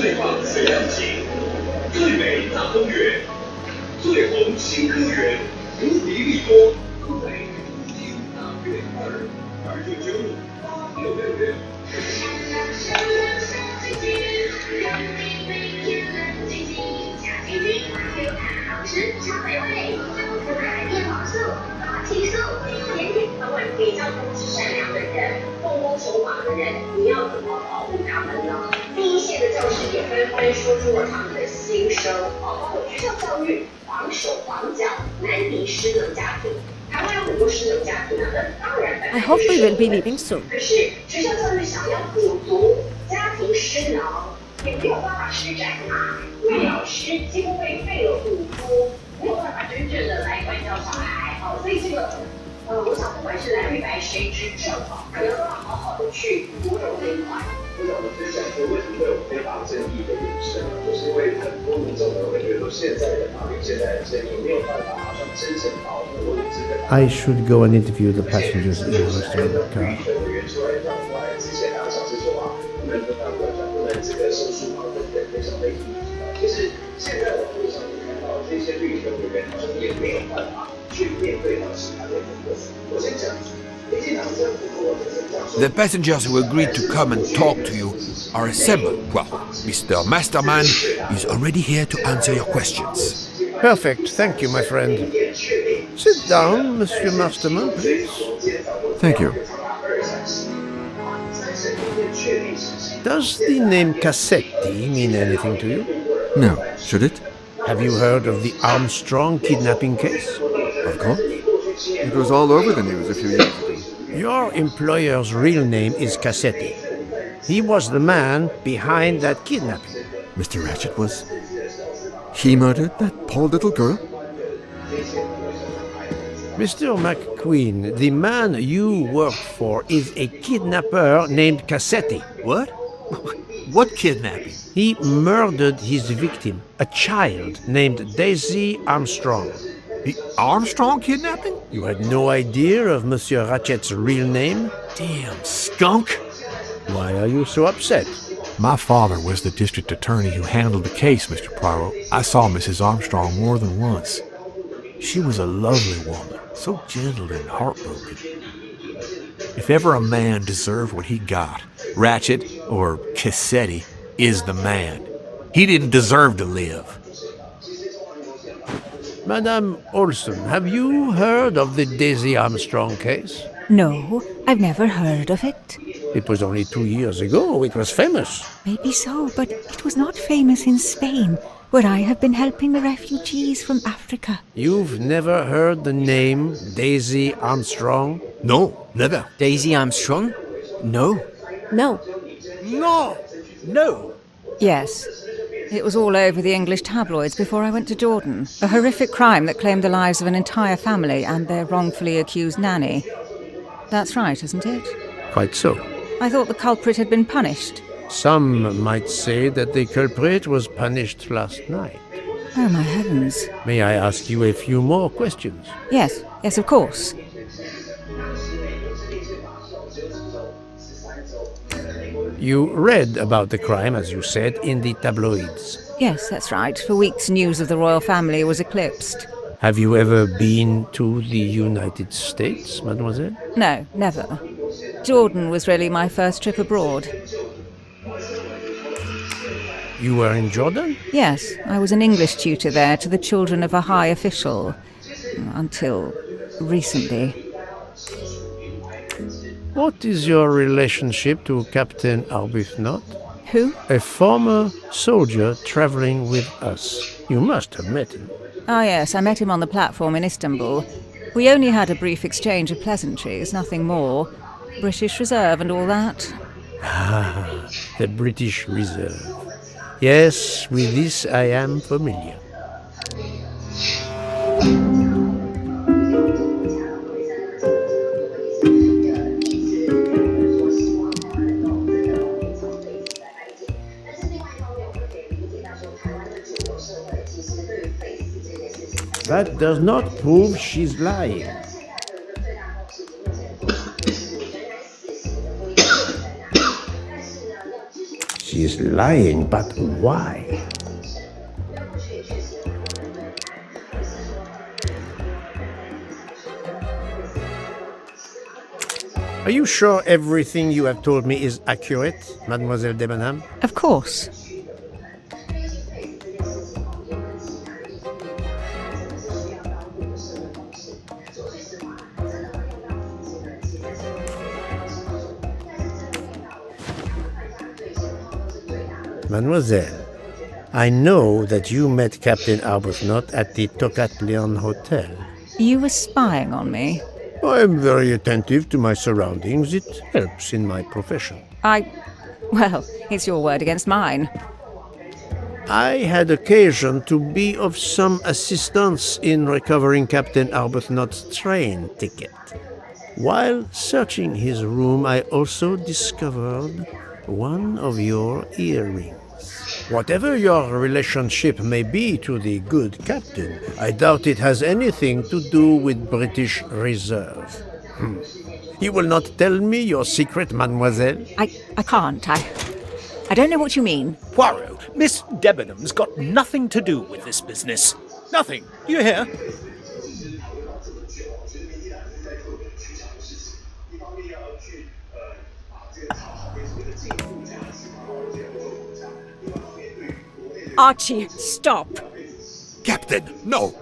最棒水样景，最美大公园，最红新科园，无敌利多，最新大悦2998666。超美味，可爱叶黄素、花青素，甜点口味比较善良的人，疯疯守法的人，你要怎么保护他们呢？第一线的教师也纷纷说出了他们的心声，包括学校教育、绑手绑脚、难敌失能家庭。台湾有很多失能家庭啊，那当然I hope we will be leaving soon. 可是学校教育想要补足家庭失能，也没有办法施展啊，因为老师几乎被废了5科。没有办法真正的来管教小孩，所以这个，我想不管是蓝绿白谁执政，可能都要好好的去扶正这一块。我想就想说，为什么会有非法正义的衍生呢？就是因为很多民众可能会觉得说，现在的法律、现在的正义没有办法好像真正保护或者真的。I should go and interview the passengers in the restaurant car. 之前还有想是说我们的法官讲，我们这个申诉方跟人非常的就是现在网络上面看到这些律师委员，好像也没有办法去面对当时他的一个。我先讲。The passengers who agreed to come and talk to you are assembled. Well, Mr. Masterman is already here to answer your questions. Perfect, thank you, my friend. Sit down, Monsieur Masterman, please. Thank you. Does the name Cassetti mean anything to you? No, should it? Have you heard of the Armstrong kidnapping case? Of course. It was all over the news a few years ago. Your employer's real name is Cassetti. He was the man behind that kidnapping. Mr. Ratchet was... He murdered that poor little girl? Mr. McQueen, the man you work for is a kidnapper named Cassetti. What? What kidnapping? He murdered his victim, a child named Daisy Armstrong. The Armstrong kidnapping? You had no idea of Monsieur Ratchet's real name? Damn skunk! Why are you so upset? My father was the district attorney who handled the case, Mr. Poirot. I saw Mrs. Armstrong more than once. She was a lovely woman, so gentle and heartbroken. If ever a man deserved what he got, Ratchet, or Cassetti, is the man. He didn't deserve to live. Madame Olson, have you heard of the Daisy Armstrong case? No, I've never heard of it. It was only 2 years ago. It was famous. Maybe so, but it was not famous in Spain, where I have been helping the refugees from Africa. You've never heard the name Daisy Armstrong? No, never. Daisy Armstrong? No. No. No! No! Yes. It was all over the English tabloids before I went to Jordan. A horrific crime that claimed the lives of an entire family and their wrongfully accused nanny. That's right, isn't it? Quite so. I thought the culprit had been punished. Some might say that the culprit was punished last night. Oh, my heavens. May I ask you a few more questions? Yes, of course. You read about the crime, as you said, in the tabloids. Yes, that's right. For weeks, news of the royal family was eclipsed. Have you ever been to the United States, mademoiselle? No, never. Jordan was really my first trip abroad. You were in Jordan? Yes, I was an English tutor there to the children of a high official. Until recently. What is your relationship to Captain Arbuthnot? Who? A former soldier traveling with us. You must have met him. Ah, yes, I met him on the platform in Istanbul. We only had a brief exchange of pleasantries, nothing more. British Reserve and all that. Ah, the British Reserve. Yes, with this I am familiar. That does not prove she's lying. She is lying, but why? Are you sure everything you have told me is accurate, Mademoiselle Debenham? Of course. Mademoiselle, I know that you met Captain Arbuthnot at the Tocatlion Hotel. You were spying on me. I am very attentive to my surroundings. It helps in my profession. Well, it's your word against mine. I had occasion to be of some assistance in recovering Captain Arbuthnot's train ticket. While searching his room, I also discovered one of your earrings. Whatever your relationship may be to the good captain, I doubt it has anything to do with British Reserve. You will not tell me your secret, mademoiselle? I can't. I don't know what you mean. Poirot, Miss Debenham's got nothing to do with this business. Nothing. Do you hear? Archie, stop! Captain, no!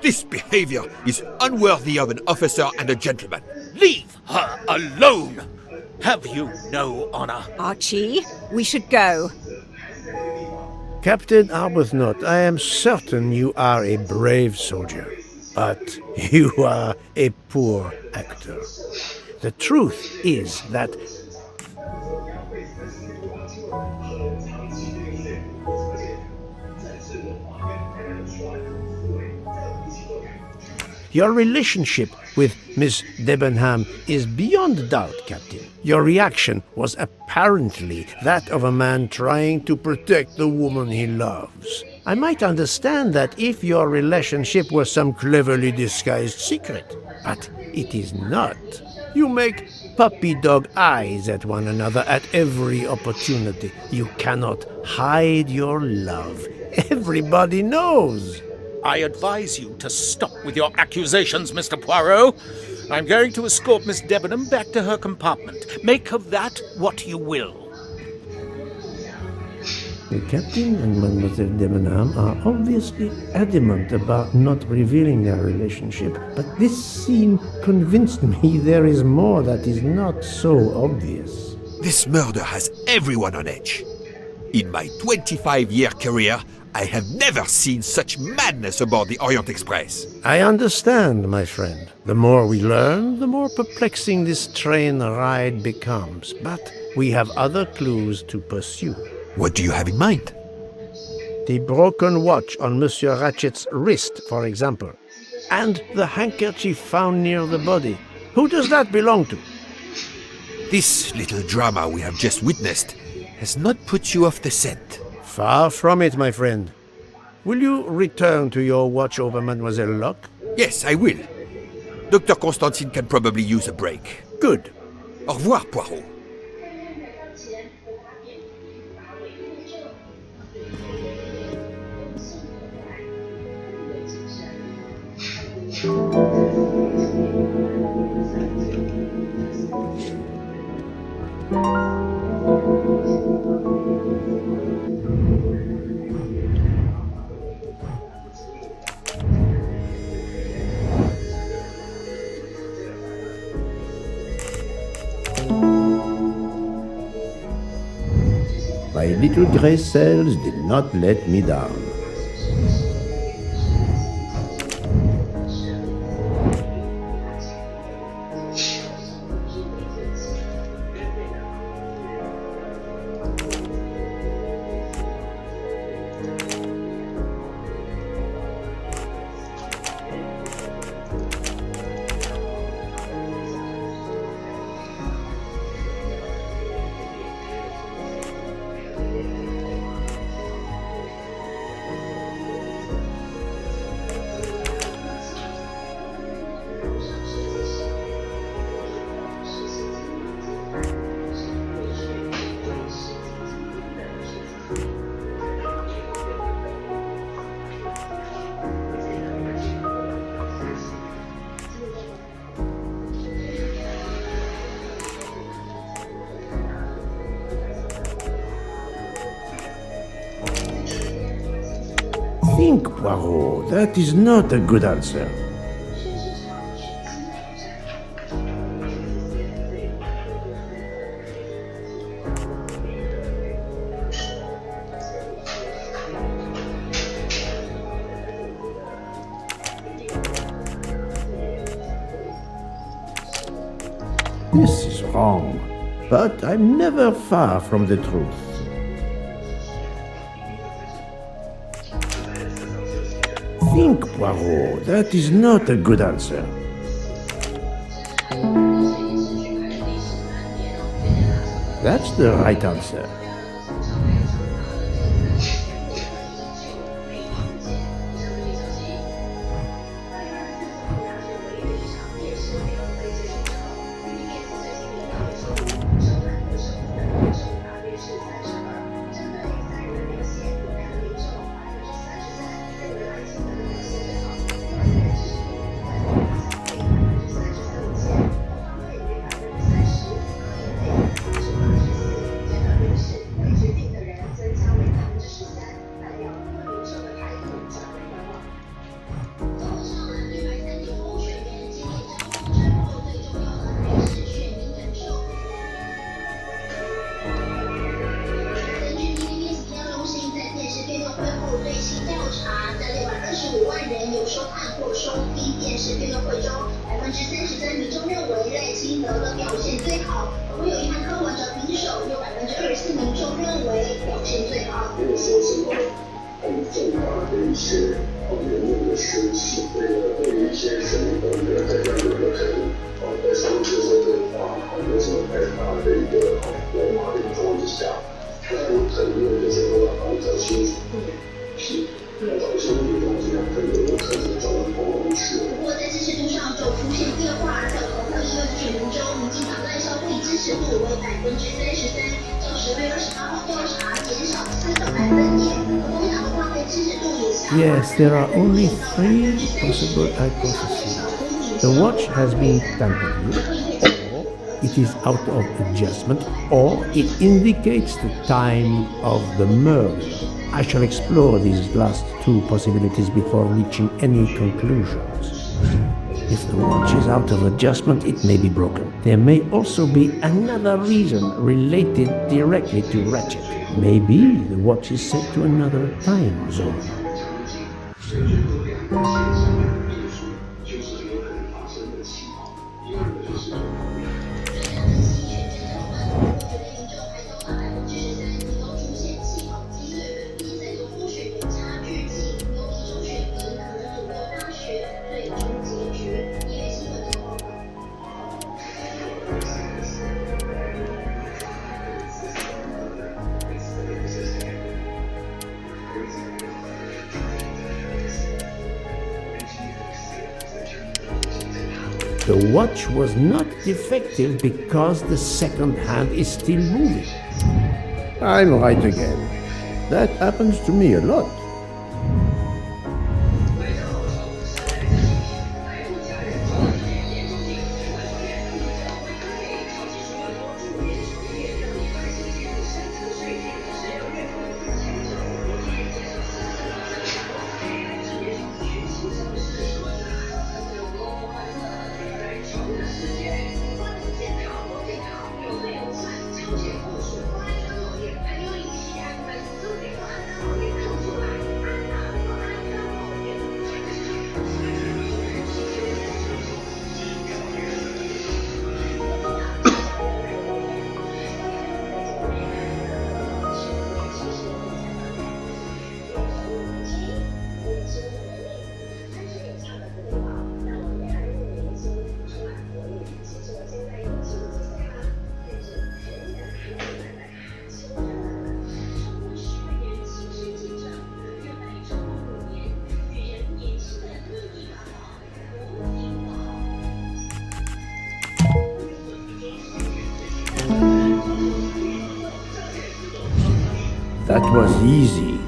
This behavior is unworthy of an officer and a gentleman. Leave her alone! Have you no honor? Archie, we should go. Captain Arbuthnot, I am certain you are a brave soldier, but you are a poor actor. The truth is that your relationship with Miss Debenham is beyond doubt, Captain. Your reaction was apparently that of a man trying to protect the woman he loves. I might understand that if your relationship were some cleverly disguised secret, but it is not. You make puppy dog eyes at one another at every opportunity. You cannot hide your love. Everybody knows. I advise you to stop with your accusations, Mr. Poirot. I'm going to escort Miss Debenham back to her compartment. Make of that what you will. The captain and Mademoiselle Debenham are obviously adamant about not revealing their relationship, but this scene convinced me there is more that is not so obvious. This murder has everyone on edge. In my 25-year career, I have never seen such madness aboard the Orient Express. I understand, my friend. The more we learn, the more perplexing this train ride becomes. But we have other clues to pursue. What do you have in mind? The broken watch on Monsieur Ratchet's wrist, for example. And the handkerchief found near the body. Who does that belong to? This little drama we have just witnessed has not put you off the scent. Far from it, my friend. Will you return to your watch over Mademoiselle Locke? Yes, I will. Dr. Constantine can probably use a break. Good. Au revoir, Poirot. My little grey cells did not let me down. Think, Poirot, that is not a good answer. This is wrong, but I'm never far from the truth. Think, Poirot, that is not a good answer. That's the right answer. Yes, there are only three possible hypotheses. The watch has been tampered with, or it is out of adjustment, or it indicates the time of the murder. I shall explore these last two possibilities before reaching any conclusions. If the watch is out of adjustment, it may be broken. There may also be another reason related directly to Ratchet. Maybe the watch is set to another time zone. The watch was not defective because the second hand is still moving. I'm right again. That happens to me a lot. That was easy.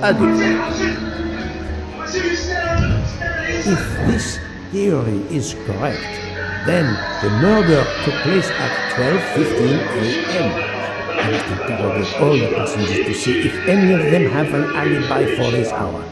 Agatha, if this theory is correct, then the murder took place at 12:15 a.m. I must interrogate all the passengers to see if any of them have an alibi for this hour.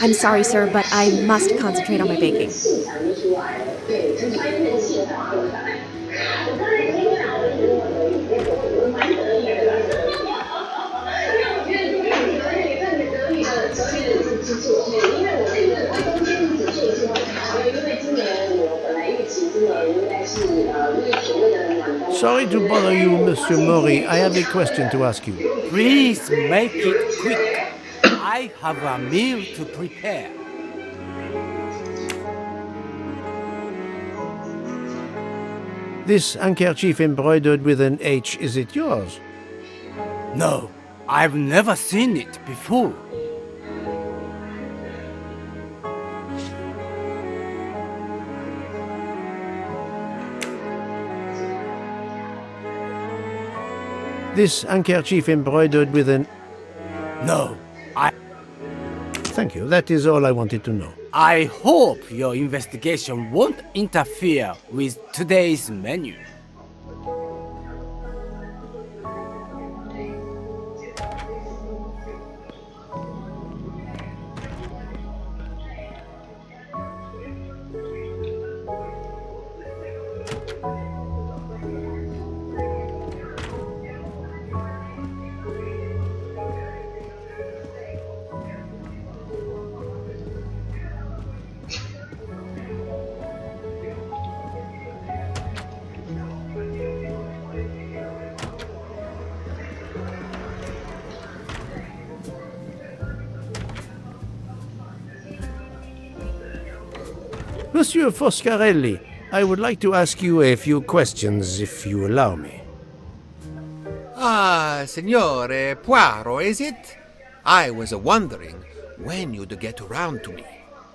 I'm sorry, sir, but I must concentrate on my baking. Sorry to bother you, Monsieur Maury. I have a question to ask you. Please make it quick. I have a meal to prepare. This handkerchief embroidered with an H, is it yours? No, I've never seen it before. This handkerchief embroidered with an... No, Thank you. That is all I wanted to know. I hope your investigation won't interfere with today's menu. Monsieur Foscarelli, I would like to ask you a few questions, if you allow me. Ah, Signore Poirot, is it? I was wondering when you'd get around to me.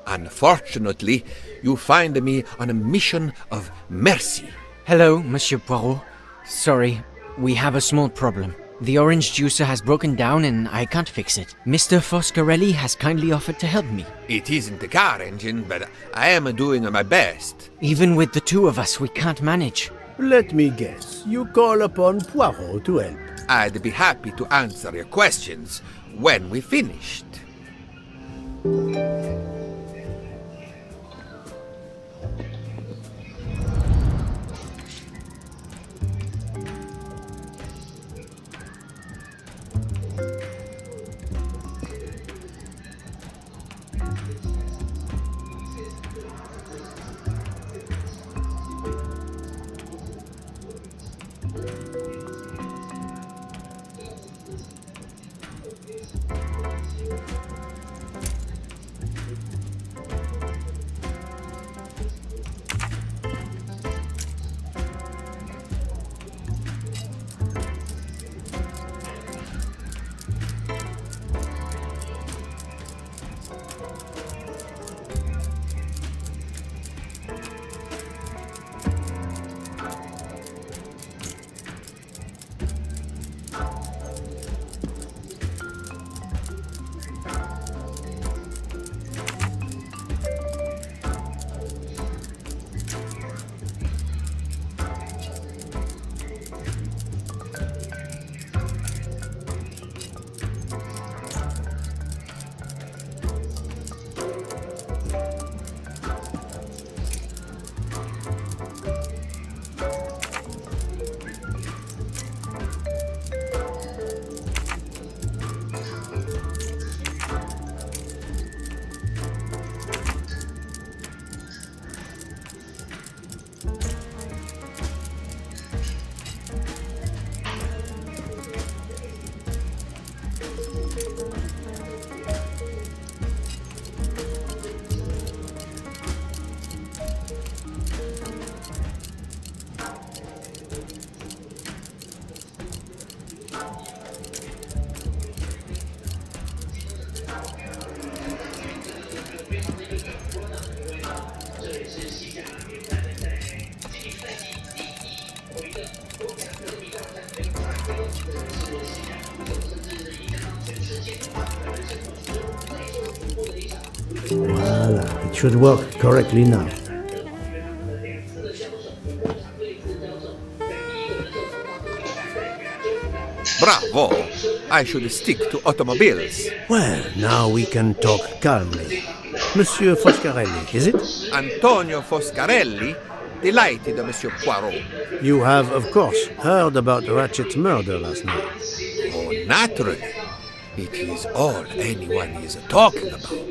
Unfortunately, you find me on a mission of mercy. Hello, Monsieur Poirot. Sorry, we have a small problem. The orange juicer has broken down and I can't fix it. Mr. Foscarelli has kindly offered to help me. It isn't the car engine, but I am doing my best. Even with the two of us, we can't manage. Let me guess. You call upon Poirot to help. I'd be happy to answer your questions when we finished. Voila, it should work correctly now. Bravo! I should stick to automobiles. Well, now we can talk calmly. Monsieur Foscarelli, is it? Antonio Foscarelli? Delighted, Monsieur Poirot. You have, of course, heard about Ratchet's murder last night. Oh, naturally. It is all anyone is talking about.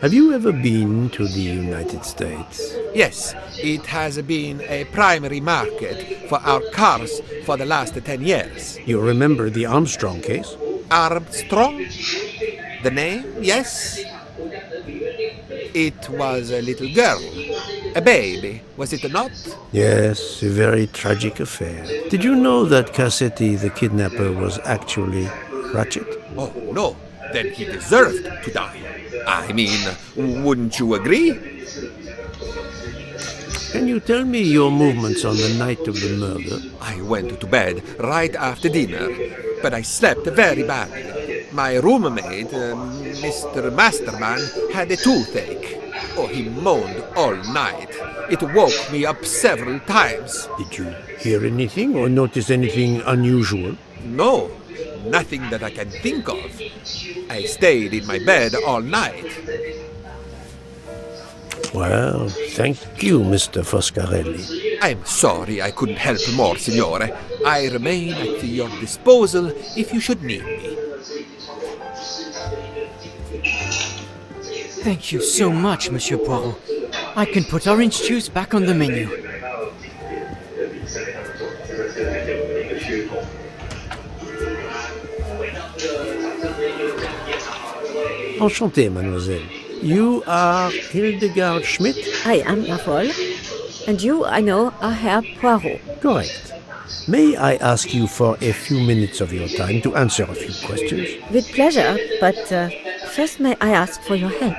Have you ever been to the United States? Yes, it has been a primary market for our cars for the last 10 years. You remember the Armstrong case? Armstrong? The name, yes. It was a little girl. A baby, was it not? Yes, a very tragic affair. Did you know that Cassetti, the kidnapper, was actually Ratchet? Oh, no. Then he deserved to die. I mean, wouldn't you agree? Can you tell me your movements on the night of the murder? I went to bed right after dinner, but I slept very badly. My roommate, Mr. Masterman, had a toothache. Oh, he moaned all night. It woke me up several times. Did you hear anything or notice anything unusual? No, nothing that I can think of. I stayed in my bed all night. Well, thank you, Mr. Foscarelli. I'm sorry I couldn't help more, Signore. I remain at your disposal if you should need me. Thank you so much, Monsieur Poirot. I can put orange juice back on the menu. Enchanté, mademoiselle. You are Hildegard Schmidt? I am, ma folle. And you, I know, are Herr Poirot. Correct. May I ask you for a few minutes of your time to answer a few questions? With pleasure, but first may I ask for your help?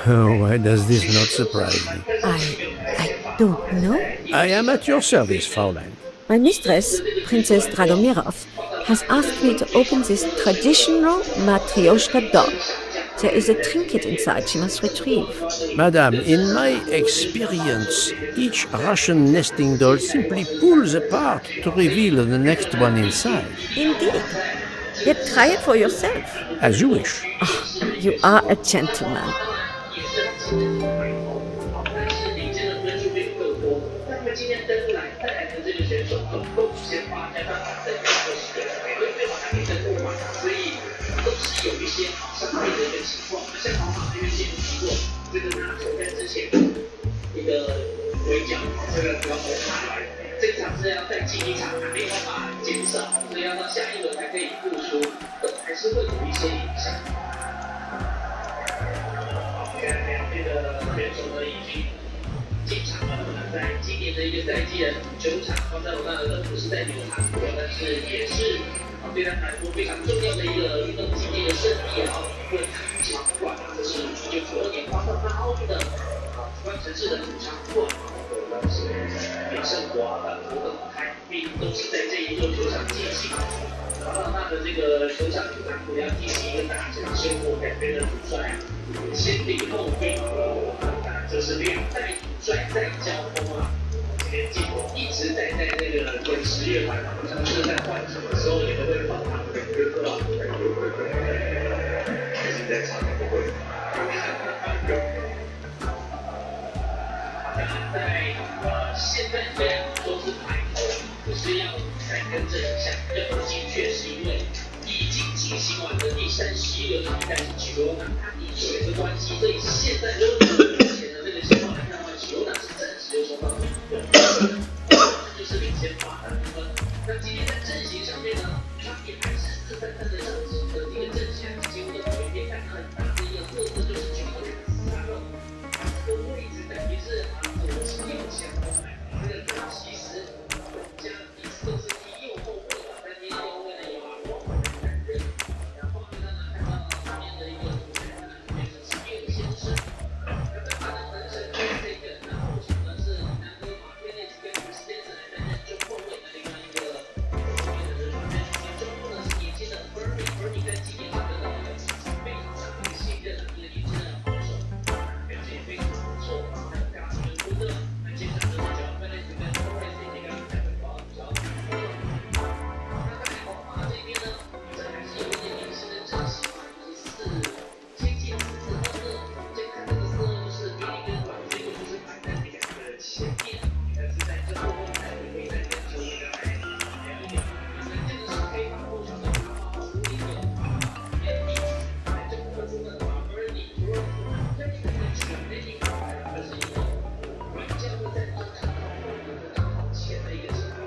Oh, why does this not surprise me? I don't know. I am at your service, Fraulein. My mistress, Princess Dragomirov, has asked me to open this traditional matryoshka doll. There is a trinket inside she must retrieve. Madame, in my experience, each Russian nesting doll simply pulls apart to reveal the next one inside. Indeed. Yet try it for yourself. As you wish. Oh, you are a gentleman. 可以付出，还是会有一些影响。现在两边的选手呢已经进场了。在今年的一个赛季的球场，巴塞罗那的不是在纽坎普，但是也是对他们来说非常重要的一个运动竞技的圣地啊。会场馆啊，这是1992年巴塞罗那奥运的主办城市的主场馆。当时也胜华的多个开并都是在这一座球场进行。巴塞罗那的这个球场纽坎普要进行一个大整修，两边的主帅先礼后兵，这是两代主帅在交锋啊。今天镜头一直在那个滚石乐团，像是在换场的时候也都会放他们的歌啊。开心在场不会。在现在虽然都是排头，可是要再更正一下，要不精确是因为已经进行完的第31个比赛是球拿他一球的关系，所以现在目前的这个情况来看的话，球拿是暂时就收到这就是领先法的部分。那今天在阵型上面呢，差别还是4-3-3的上场的一个阵型，几乎都可以看到很大的一个特色，就是球员3个这个位置等于是左前右前锋，这个其实加第4是右后卫吧，但第右后卫呢有阿光担任。然后呢，看到上面的一个主裁呢，变成是右先生。那在他的本身这个那后场呢是南哥马天内跟 Christie 来担任中后卫的另外一个后面的人选。中后呢是年轻的 Bernie 在今年得到了非常大的信任的一个年轻的防守，表现也非常不错。还有加斯跟温德，那接下来就是只要分类跟 Torres 这个才会保主要。那在皇马这边呢，这还是有一点明星的阵型嘛，就是接近4-4-2-2。这看这个4-2就是比利跟软这个就是摆在2个人前面，但是在这后台可以再跟球员来聊一聊。那这个是可以把后场的打法处理的年底，在这部分中呢，把 Bernie 除了在这个球内里，但是一个软件会在中场前的一个情况，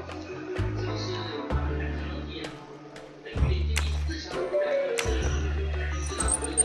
这个是很常见的。在预联第4场比赛呢是第4场回的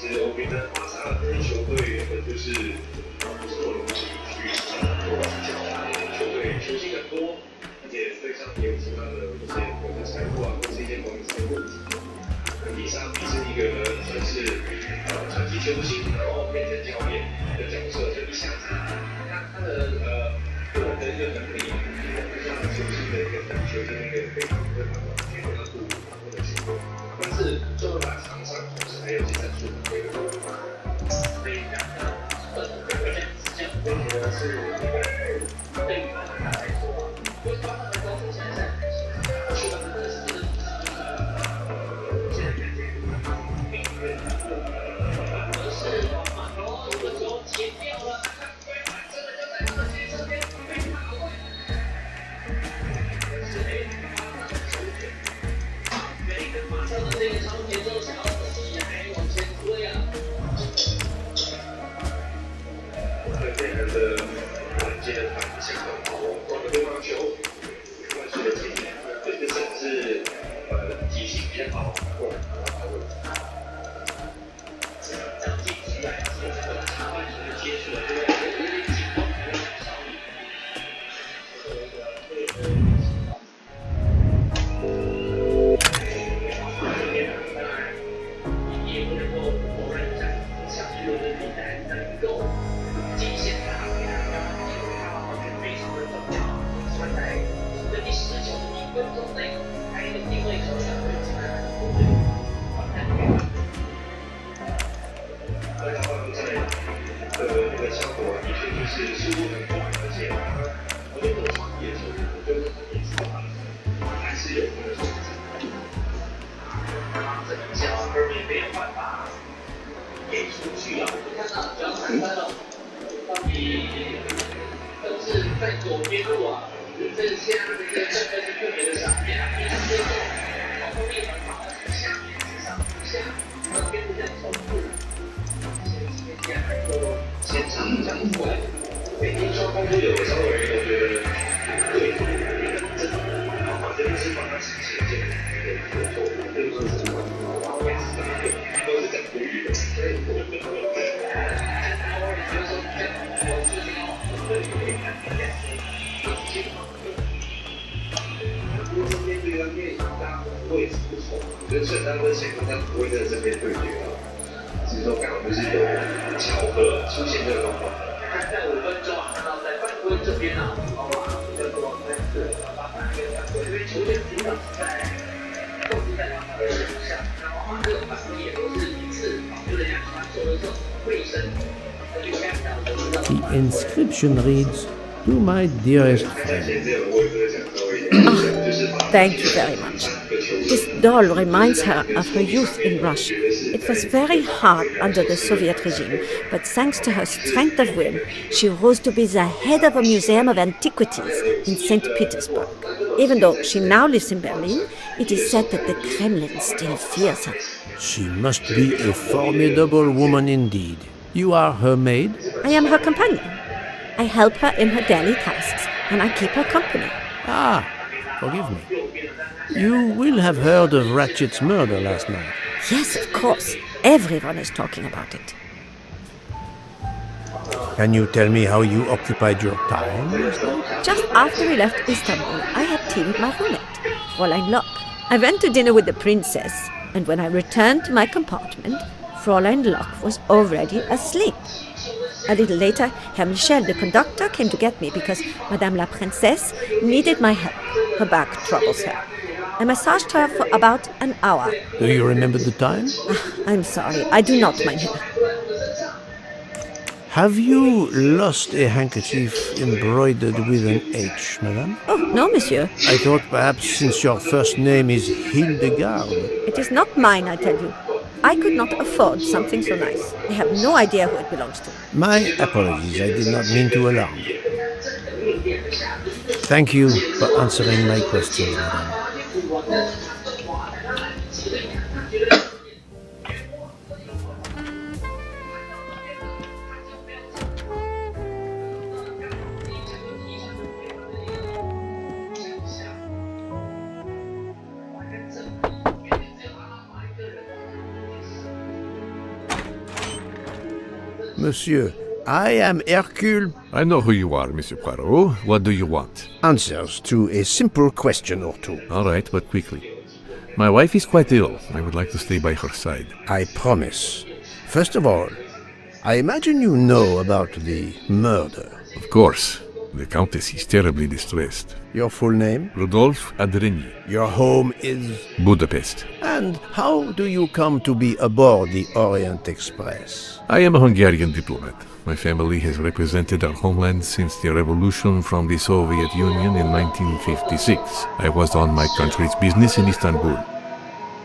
其实我觉得巴萨这支球队原本就是不是我容易去上很多技巧，球队球星很多，也有其他的一些我的财富啊，或是一些管理上的问题。以上你是一个算是长期球星，然后变成教练的角色，就你想他的个人的一个能力，就像球星的一个球星的一个非常非常的非常的独特的情况，但是就会把场上同时还有些战术的一个方法，所以讲呢，这样我觉得是对于他来说，因为他们的高中现在是他们的是。跟顺当跟谁但不会在这边对决啊，只是说刚好就是有巧合出现这个状况。在5分钟啊，看到在犯规这边啊，叫做因为球队主场在控制在他的手上，然后这个犯规也都是一次，就人家传球的时候卫生，那就看到就知道。The inscription reads, "To my dearest friend." Thank you very much. This doll reminds her of her youth in Russia. It was very hard under the Soviet regime, but thanks to her strength of will, she rose to be the head of a museum of antiquities in St. Petersburg. Even though she now lives in Berlin, it is said that the Kremlin still fears her. She must be a formidable woman indeed. You are her maid? I am her companion. I help her in her daily tasks, and I keep her company. Ah, forgive me. You will have heard of Ratchet's murder last night. Yes, of course. Everyone is talking about it. Can you tell me how you occupied your time last night? Just after we left Istanbul, I had tea with my roommate, Fräulein Locke. I went to dinner with the princess, and when I returned to my compartment, Fräulein Locke was already asleep. A little later, Herr Michel, the conductor, came to get me because Madame la Princesse needed my help. Her back troubles her. I massaged her for about an hour. Do you remember the time? I'm sorry, I do not, mein Herr. Have you lost a handkerchief embroidered with an H, madame? Oh, no, monsieur. I thought perhaps since your first name is Hildegard. It is not mine, I tell you. I could not afford something so nice. I have no idea who it belongs to. My apologies, I did not mean to alarm you. Thank you for answering my questions, madame. Monsieur, I am Hercule. I know who you are, Monsieur Poirot. What do you want? Answers to a simple question or two. All right, but quickly. My wife is quite ill. I would like to stay by her side. I promise. First of all, I imagine you know about the murder. Of course. The Countess is terribly distressed. Your full name? Rodolphe Adrigny. Your home is? Budapest. And how do you come to be aboard the Orient Express? I am a Hungarian diplomat. My family has represented our homeland since the revolution from the Soviet Union in 1956. I was on my country's business in Istanbul.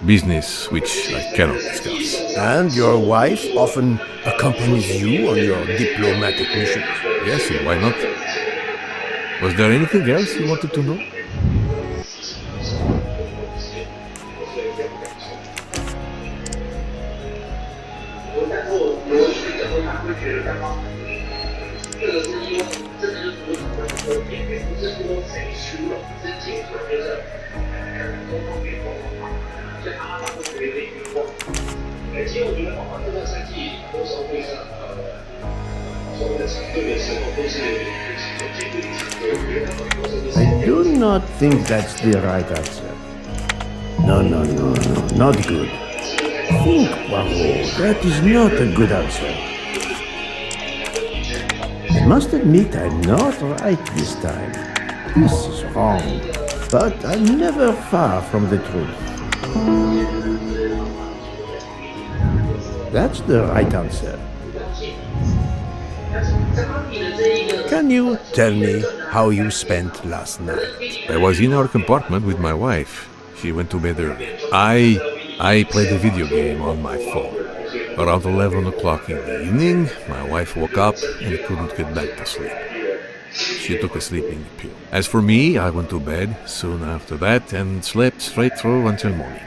Business which I cannot discuss. And your wife often accompanies you on your diplomatic missions? Yes, and why not? Was there anything else you wanted to know? I do not think that's the right answer. No, not good. Think, Poirot, that is not a good answer. I must admit I'm not right this time. This is wrong, but I'm never far from the truth. That's the right answer. Can you tell me how you spent last night? I was in our compartment with my wife. She went to bed early. I played a video game on my phone. Around 11 o'clock in the evening, my wife woke up and couldn't get back to sleep. She took a sleeping pill. As for me, I went to bed soon after that and slept straight through until morning.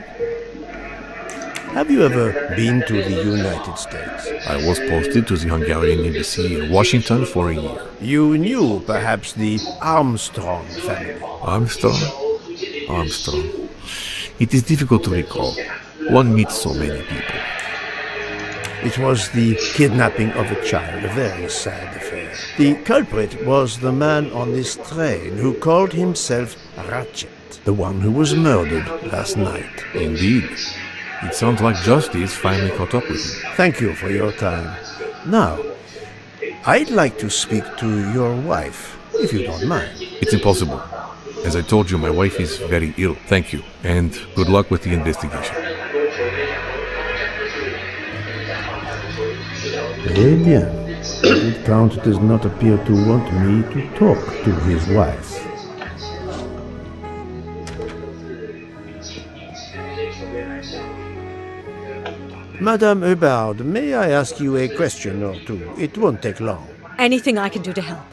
Have you ever been to the United States? I was posted to the Hungarian embassy in Washington for a year. You knew, perhaps, the Armstrong family. Armstrong? It is difficult to recall. One meets so many people. It was the kidnapping of a child, a very sad affair. The culprit was the man on this train who called himself Ratchet, the one who was murdered last night. Indeed. It sounds like justice finally caught up with him. Thank you for your time. Now, I'd like to speak to your wife, if you don't mind. It's impossible. As I told you, my wife is very ill. Thank you, and good luck with the investigation. Eh bien. The Count does not appear to want me to talk to his wife. Madame Hubbard, may I ask you a question or two? It won't take long. Anything I can do to help.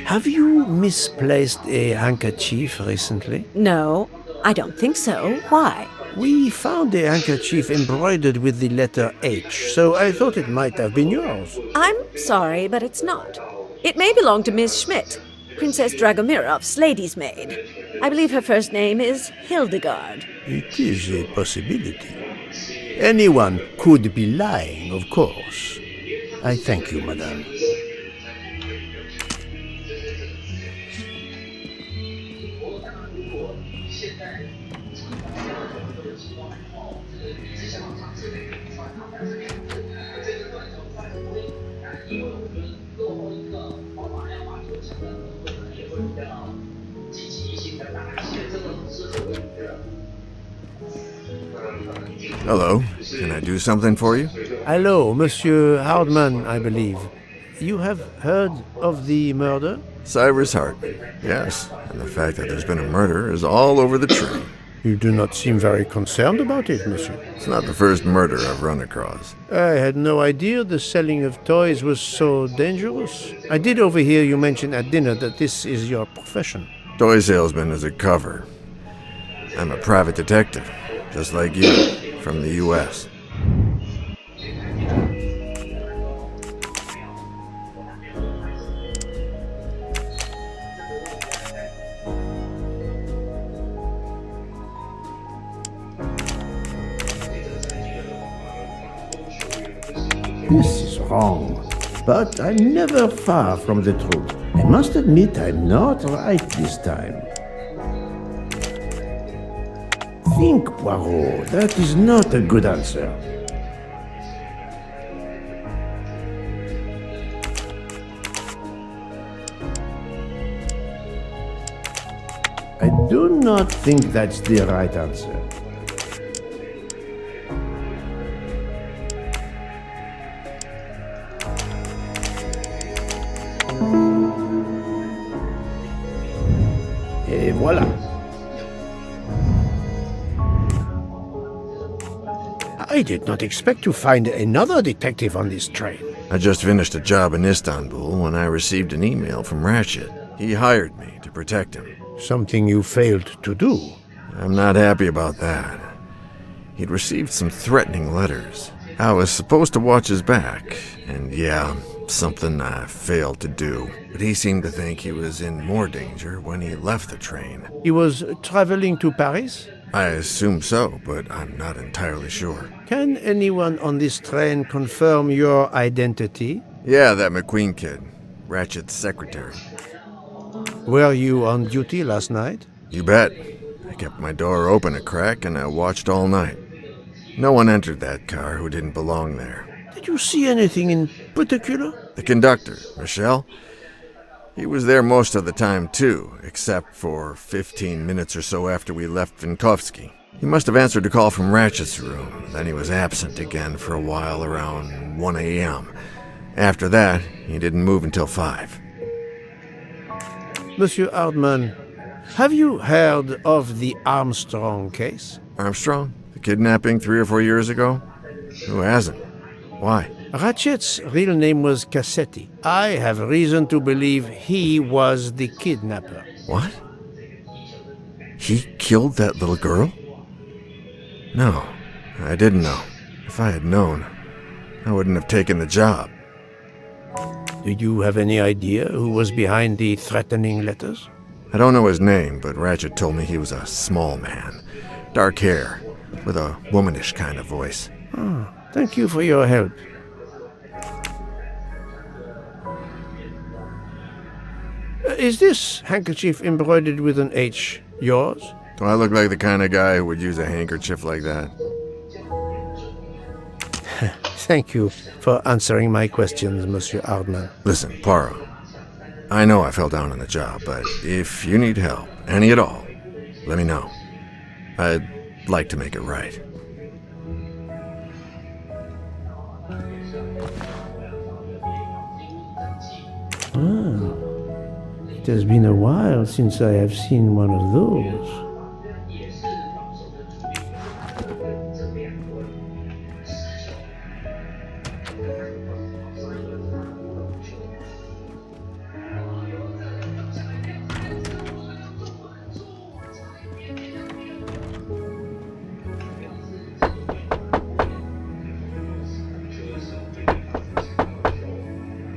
Have you misplaced a handkerchief recently? No, I don't think so. Why? We found a handkerchief embroidered with the letter H, so I thought it might have been yours. I'm sorry, but it's not. It may belong to Miss Schmidt, Princess Dragomirov's lady's maid. I believe her first name is Hildegard. It is a possibility. Anyone could be lying, of course. I thank you, madame. Hello. Can I do something for you? Hello, Monsieur Hardman, I believe. You have heard of the murder? Cyrus Hartman. Yes, and the fact that there's been a murder is all over the train. You do not seem very concerned about it, monsieur. It's not the first murder I've run across. I had no idea the selling of toys was so dangerous. I did overhear you mention at dinner that this is your profession. Toy salesman is a cover. I'm a private detective, just like you, from the U.S. This is wrong. But I'm never far from the truth. I must admit I'm not right this time. Think, Poirot. That is not a good answer. I do not think that's the right answer. Et voilà. I did not expect to find another detective on this train. I just finished a job in Istanbul when I received an email from Ratchet. He hired me to protect him. Something you failed to do. I'm not happy about that. He'd received some threatening letters. I was supposed to watch his back, and yeah, something I failed to do. But he seemed to think he was in more danger when he left the train. He was traveling to Paris? I assume so, but I'm not entirely sure. Can anyone on this train confirm your identity? Yeah, that McQueen kid. Ratchet's secretary. Were you on duty last night? You bet. I kept my door open a crack and I watched all night. No one entered that car who didn't belong there. Did you see anything in particular? The conductor, Michel. He was there most of the time too, except for 15 minutes or so after we left Vinkovsky. He must have answered a call from Ratchet's room, then he was absent again for a while around 1 a.m. After that, he didn't move until 5. Monsieur Hardman, have you heard of the Armstrong case? Armstrong? The kidnapping 3 or 4 years ago? Who hasn't? Why? Ratchet's real name was Cassetti. I have reason to believe he was the kidnapper. What? He killed that little girl? No, I didn't know. If I had known, I wouldn't have taken the job. Do you have any idea who was behind the threatening letters? I don't know his name, but Ratchet told me he was a small man. Dark hair, with a womanish kind of voice. Oh, thank you for your help. Is this handkerchief embroidered with an H yours? Do I look like the kind of guy who would use a handkerchief like that? Thank you for answering my questions, Monsieur Hardman. Listen, Poirot. I know I fell down on the job, but if you need help, any at all, let me know. I'd like to make it right. It has been a while since I have seen one of those.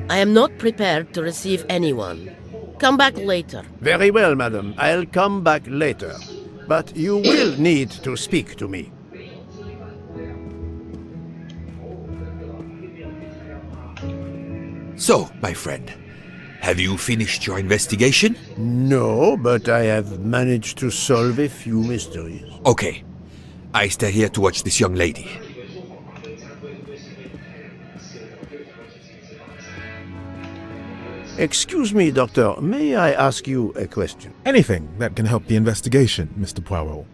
I am not prepared to receive anyone. Come back later. Very well, madam. I'll come back later. But you will need to speak to me. So, my friend, have you finished your investigation? No, but I have managed to solve a few mysteries. Okay. I stay here to watch this young lady. Excuse me, Doctor. May I ask you a question? Anything that can help the investigation, Mr. Poirot.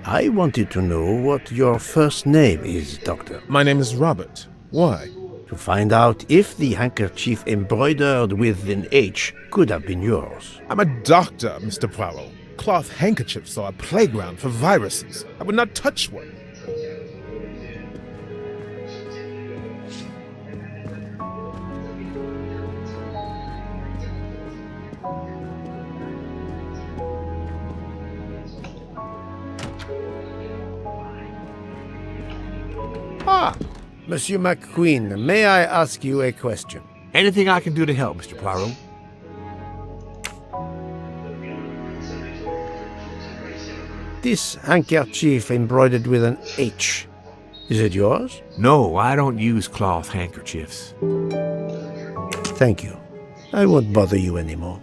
I wanted to know what your first name is, Doctor. My name is Robert. Why? To find out if the handkerchief embroidered with an H could have been yours. I'm a doctor, Mr. Poirot. Cloth handkerchiefs are a playground for viruses. I would not touch one. Ah, Monsieur McQueen, may I ask you a question? Anything I can do to help, Mr. Poirot? This handkerchief embroidered with an H. Is it yours? No, I don't use cloth handkerchiefs. Thank you. I won't bother you anymore.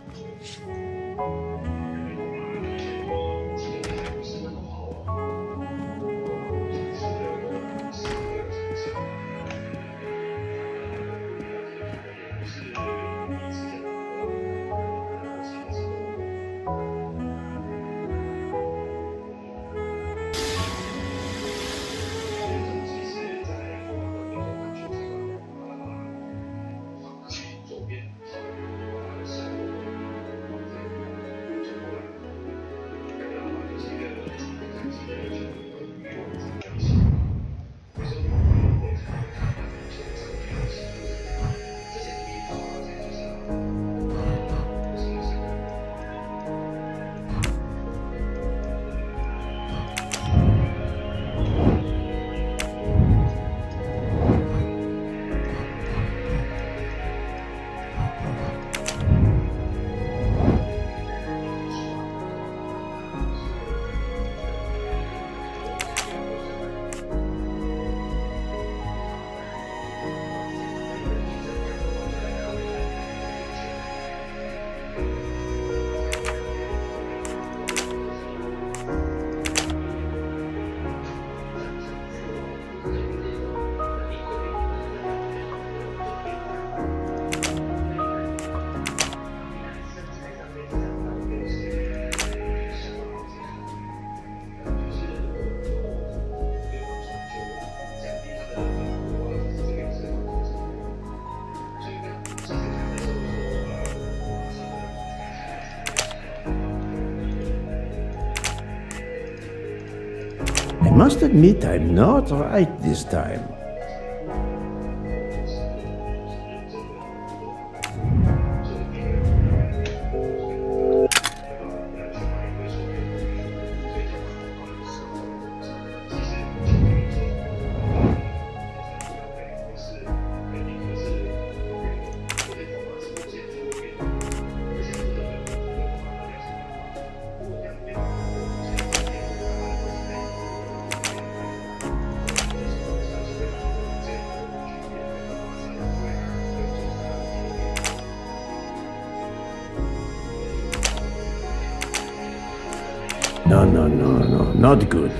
I must admit I'm not right this time. No, not good.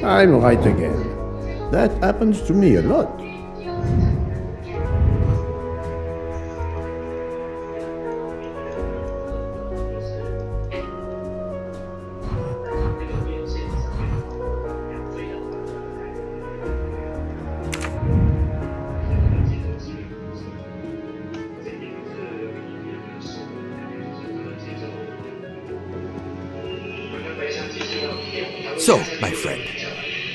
I'm right again. That happens to me a lot. So, my friend,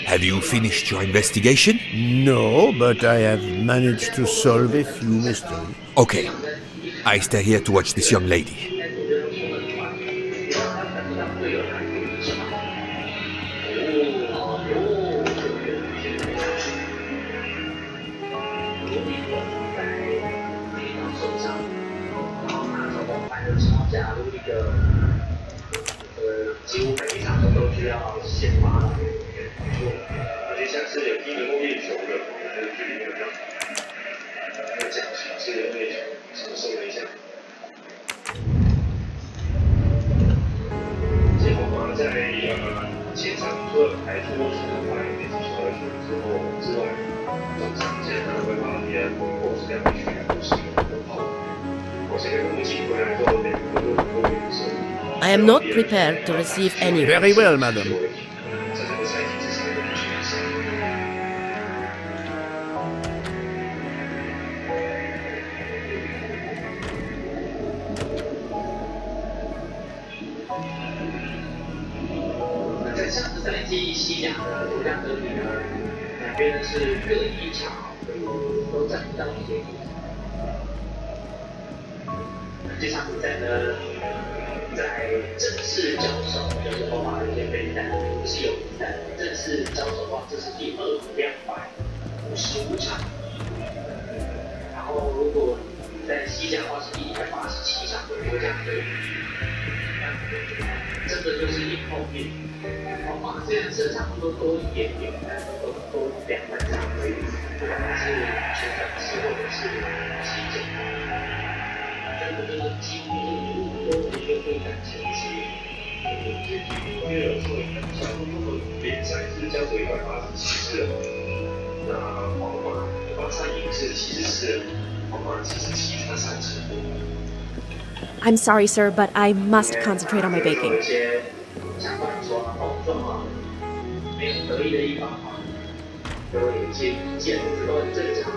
have you finished your investigation? No, but I have managed to solve a few mysteries. Okay. I stay here to watch this young lady. 在前场除了排除是外面出来之外，中场现在可能会把别人或是两个球员都是很好。我现在目前回来之后，两个都有是。I am not prepared to receive any. Very well, madam. 在这个赛季之上的决赛。在上个赛季西甲的国家德比呢，两边是各一场，都占不到一点。这场比赛呢，在正式交手，就是欧霸的联杯赛，不是友谊赛，正式交手的话，这是第255场。然后如果在西甲的话是第187场的国家德比。真的就是硬后面，皇马虽然胜场都多一点点，但是都多2-3场而已，不管是全场次或者是西甲，真的就是几乎是多的一个对战成绩。因为有说，小如果联赛是交手187次，那皇马巴萨赢是74，皇马77差3次。I'm sorry, sir, but I must concentrate on my baking. 有些想法说状况没有得意的一方嘛，有一些意见这都很正常，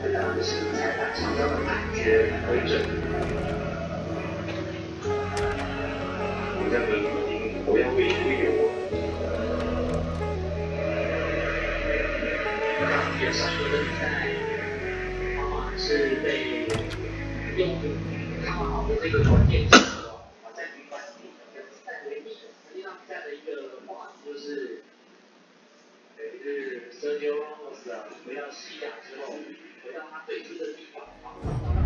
这当然是裁判场上的判决为准。这样的我要为有我。有上轮的比赛，皇马是被用看好的这个关键时刻，在比赛跟赛为例，实际上比赛的一个话题就是，是 Sergio Ramos 啊，回到西甲之后，回到他最初的地方，然后找到他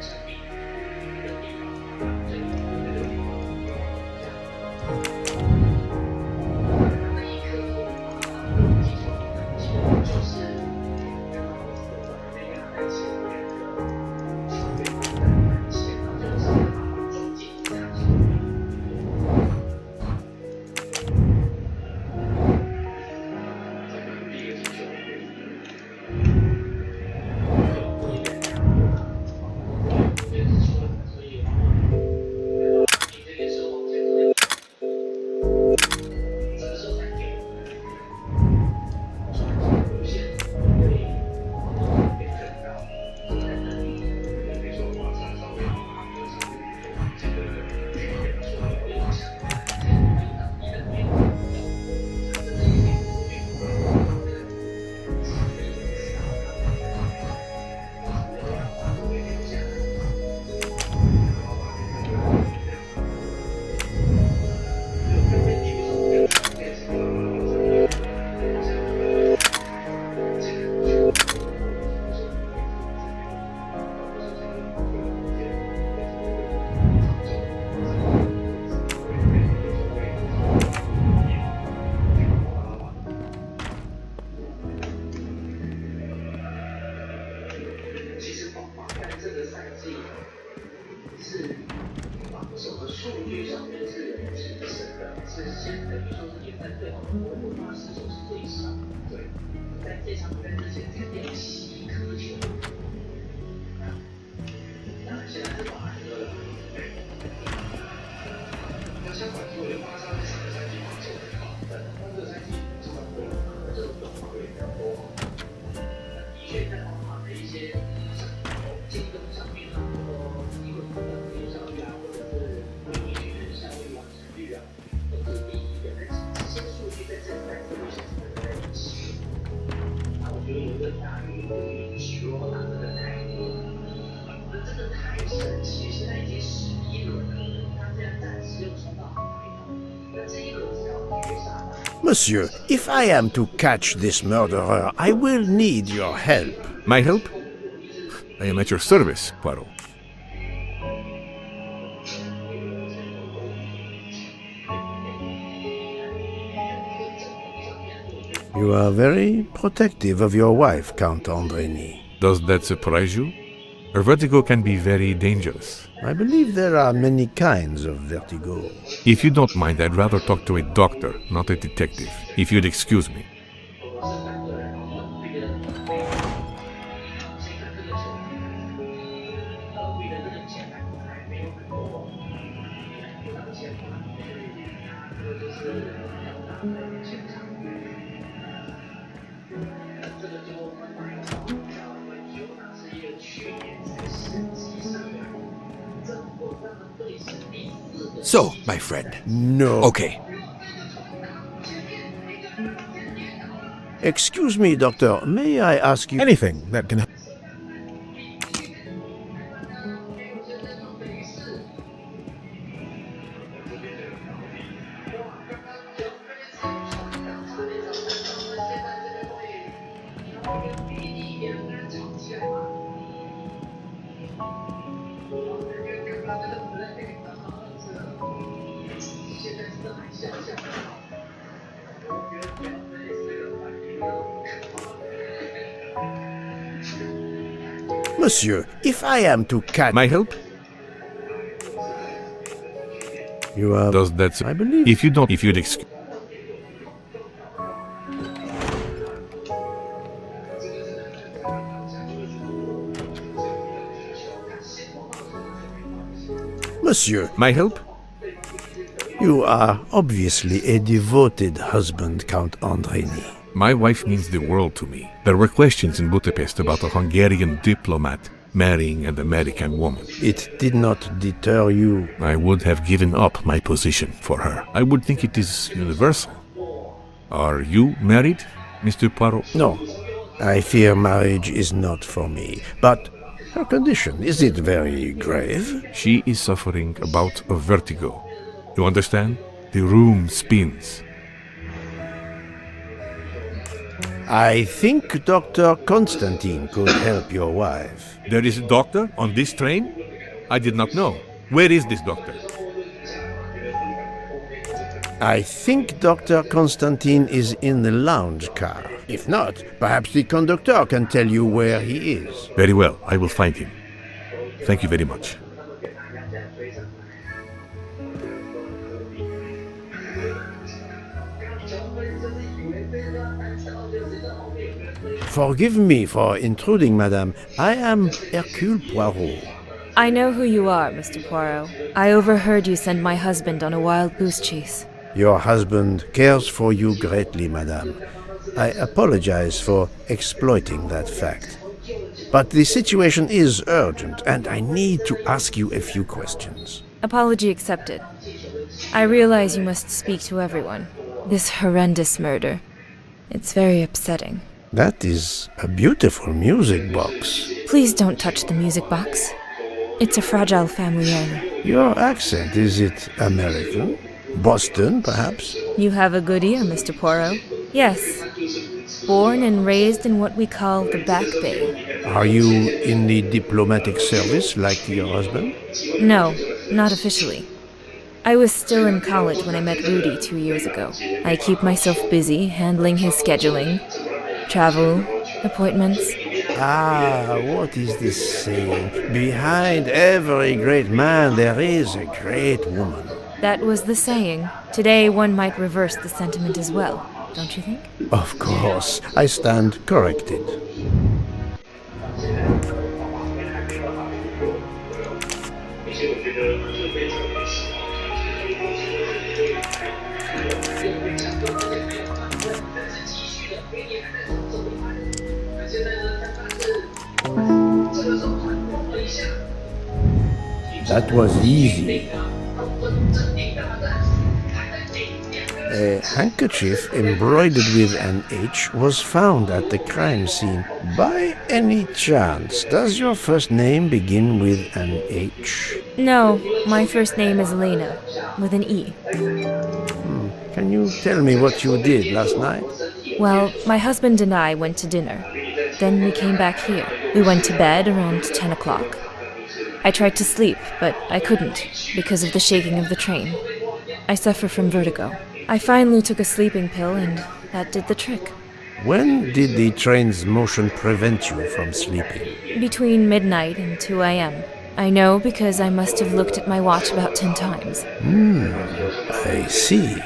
成名的地方，这个地方，那一刻，就是那个在前面的球员在前，就是中间这样子。Monsieur, if I am to catch this murderer, I will need your help. My help? I am at your service, Poirot. You are very protective of your wife, Count Andreni. Does that surprise you? Her vertigo can be very dangerous. I believe there are many kinds of vertigo. If you don't mind, I'd rather talk to a doctor, not a detective. If you'd excuse me. So, my friend. No. Okay. Excuse me, Doctor. May I ask you... Anything that can help. Monsieur, if I am to catch... My help? You are... Does that... I believe... If you don't... If you'd excuse... Monsieur, My help? you are obviously a devoted husband, Count Andreni. My wife means the world to me. There were questions in Budapest about a Hungarian diplomat marrying an American woman. It did not deter you. I would have given up my position for her. I would think it is universal. Are you married, Mr. Poirot? No, I fear marriage is not for me. But her condition, is it very grave? She is suffering a bout of vertigo. You understand? The room spins. I think Dr. Constantine could help your wife. There is a doctor on this train? I did not know. Where is this doctor? I think Dr. Constantine is in the lounge car. If not, perhaps the conductor can tell you where he is. Very well, I will find him. Thank you very much. Forgive me for intruding, madame. I am Hercule Poirot. I know who you are, Mr. Poirot. I overheard you send my husband on a wild goose chase. Your husband cares for you greatly, madame. I apologize for exploiting that fact. But the situation is urgent, and I need to ask you a few questions. Apology accepted. I realize you must speak to everyone. This horrendous murder. It's very upsetting. That is a beautiful music box. Please don't touch the music box. It's a fragile family heirloom. Your accent, is it American? Boston, perhaps? You have a good ear, Mr. Poirot. Yes. Born and raised in what we call the Back Bay. Are you in the diplomatic service like your husband? No, not officially. I was still in college when I met Rudy 2 years ago. I keep myself busy handling his scheduling, travel, appointments. Ah, what is this saying? Behind every great man there is a great woman. That was the saying. Today one might reverse the sentiment as well, don't you think? Of course, I stand corrected. That was easy. A handkerchief embroidered with an H was found at the crime scene. By any chance, does your first name begin with an H? No, my first name is Elena, with an E. Can you tell me what you did last night? Well, my husband and I went to dinner. Then we came back here. We went to bed around 10 o'clock. I tried to sleep, but I couldn't, because of the shaking of the train. I suffer from vertigo. I finally took a sleeping pill, and that did the trick. When did the train's motion prevent you from sleeping? Between midnight and 2 a.m. I know because I must have looked at my watch about 10 times. I see.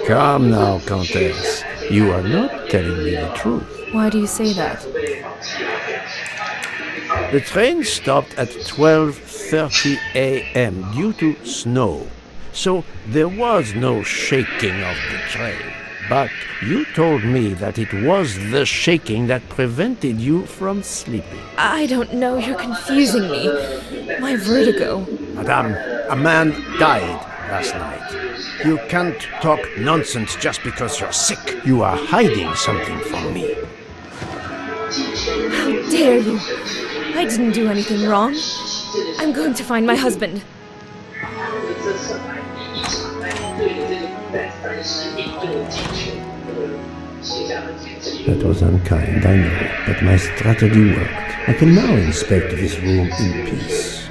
Come now, Countess. You are not telling me the truth. Why do you say that? The train stopped at 12:30 a.m. due to snow, so there was no shaking of the train. But you told me that it was the shaking that prevented you from sleeping. I don't know, you're confusing me. My vertigo. Madame, a man died last night. You can't talk nonsense just because you're sick. You are hiding something from me. How dare you! I didn't do anything wrong. I'm going to find my husband. That was unkind, I know, but my strategy worked. I can now inspect this room in peace.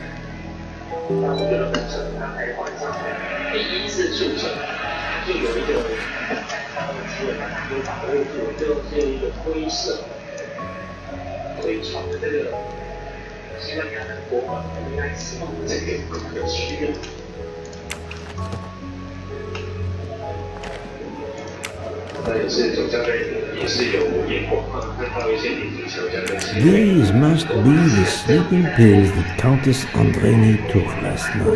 These must be the sleeping pills that Countess Andreni took last night.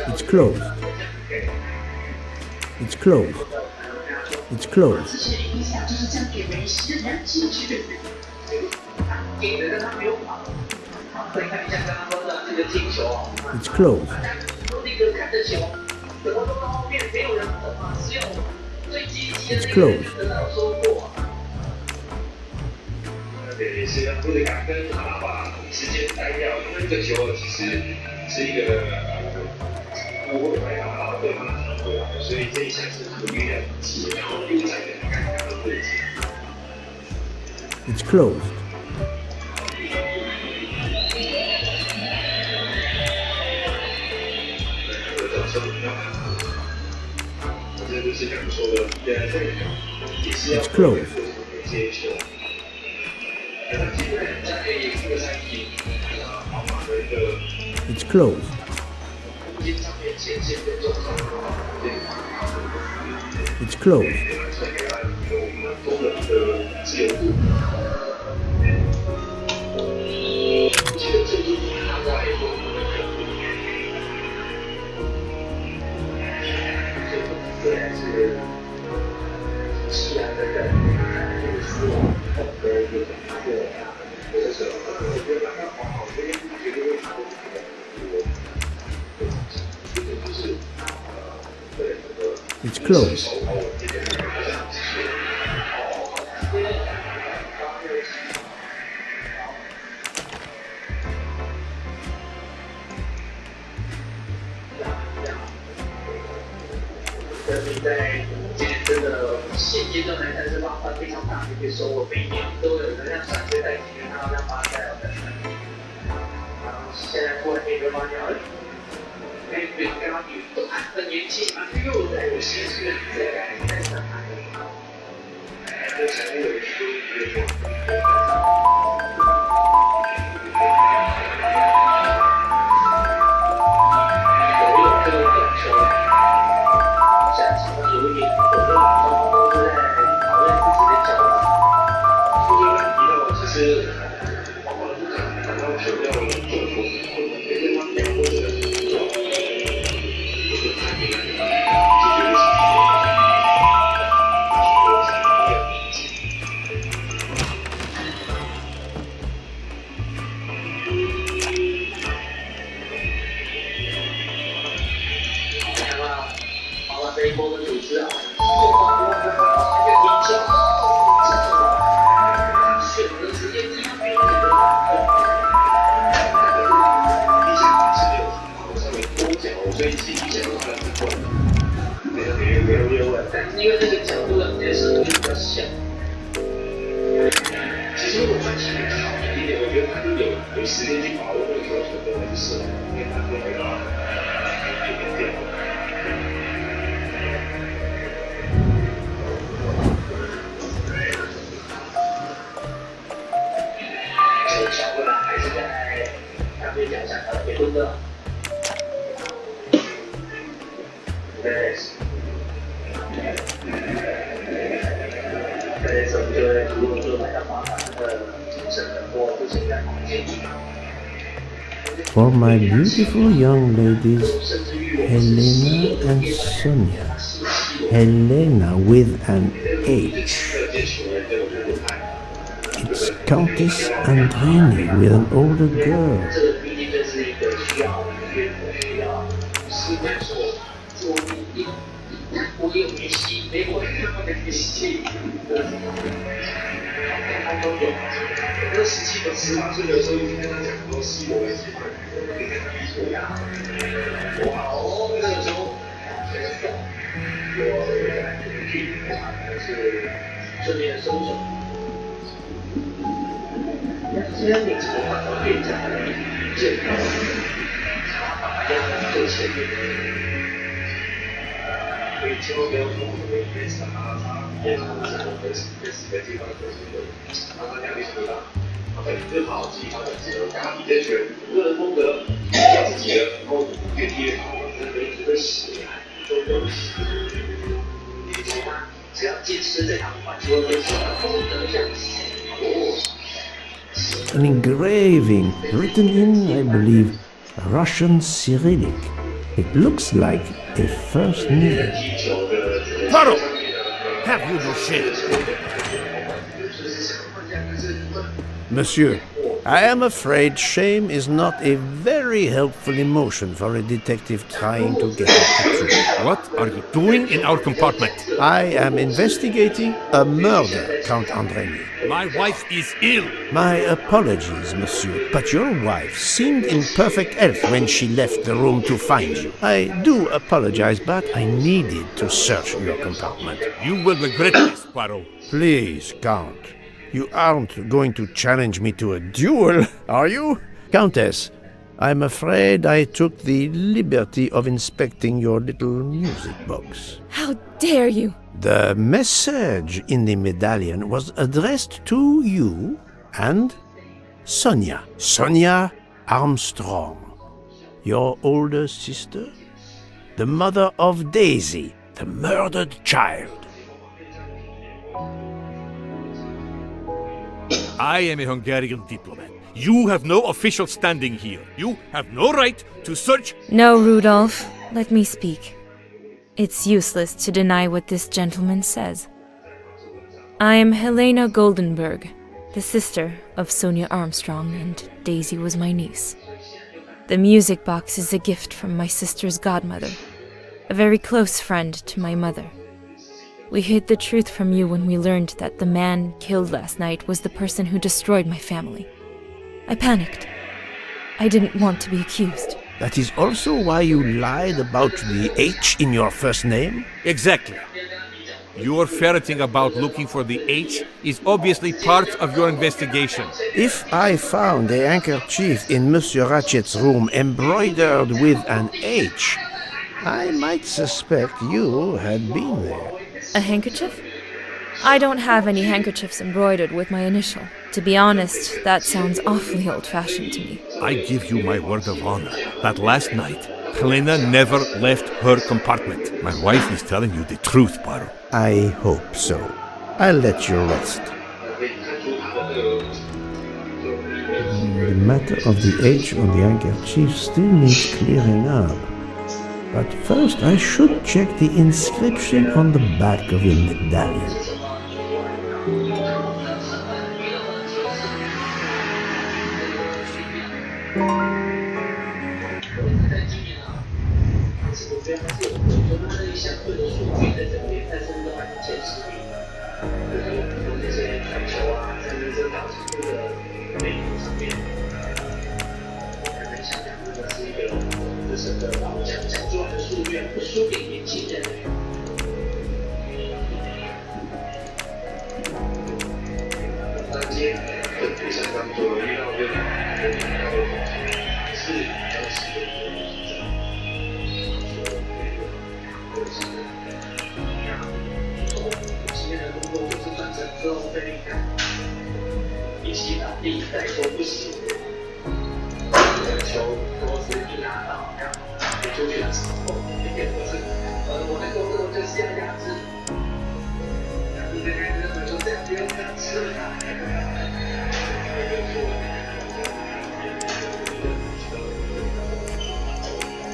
It's closed. It's closed. It's closed. It's closed. It's closed. It's closed. It's closed. It's closed. It's closed. It's closed. 但是因为那个角度的电视比较小。其实如果专辑好一点，我觉得他就有时间去把握那个调整的那个色，因为他会回到一点点。小未来还是在他对讲讲的结婚的。对。这时候就会如果说买到房产的精神的或不是在房间。For my beautiful young ladies, Helena and Sonia. Helena with an H. It's Countess Andrini with an older girl. An engraving written in, I believe, Russian Cyrillic. It looks like a first name. Poirot! Have you no shame? Monsieur, I am afraid shame is not a very helpful emotion for a detective trying to get at the truth. What are you doing in our compartment? I am investigating a murder, Count Andrini. My wife is ill. My apologies, monsieur, but your wife seemed in perfect health when she left the room to find you. I do apologize, but I needed to search your compartment. You will regret this, Poirot. Please, Count. You aren't going to challenge me to a duel, are you? Countess, I'm afraid I took the liberty of inspecting your little music box. How dare you! The message in the medallion was addressed to you and Sonia. Sonia Armstrong, your older sister, the mother of Daisy, the murdered child. I am a Hungarian diplomat. You have no official standing here. You have no right to search. No, Rudolph. Let me speak. It's useless to deny what this gentleman says. I am Helena Goldenberg, the sister of Sonia Armstrong, and Daisy was my niece. The music box is a gift from my sister's godmother, a very close friend to my mother. We hid the truth from you when we learned that the man killed last night was the person who destroyed my family. I panicked. I didn't want to be accused. That is also why you lied about the H in your first name? Exactly. Your ferreting about looking for the H is obviously part of your investigation. If I found a handkerchief in Monsieur Ratchet's room embroidered with an H, I might suspect you had been there. A handkerchief? I don't have any handkerchiefs embroidered with my initial. To be honest, that sounds awfully old-fashioned to me. I give you my word of honor that last night, Helena never left her compartment. My wife is telling you the truth, Poirot. I hope so. I'll let you rest. The matter of the H on the handkerchief still needs clearing up. But first I should check the inscription on the back of your medallion. 之后被你看，比起当地来说不行。球多是一拿到，然后打出去的时候，也不是，我的工作就是要压制。压制这个人们就这样不用这样吃了。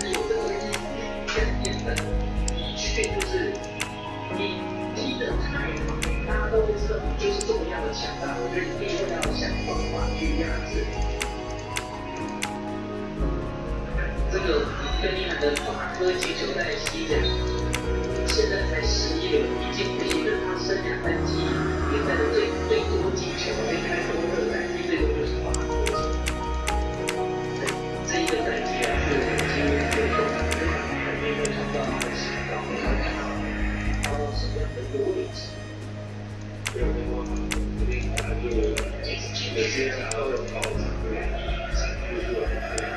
有这个概念的，的确就是你踢得太好，大家都会知道你就是这么样的强大，我觉得一定要想办法去压制。这个更厉害的法科进球在西甲，现在才11轮，已经逼得他生涯单季联赛的最多进球，最开头的单季最多就是法科进。这一个单季啊，是几乎最多的，还没有创造他的新高，他到什么样的一个位置？没有没办法，这边看就是几个接下都有高涨，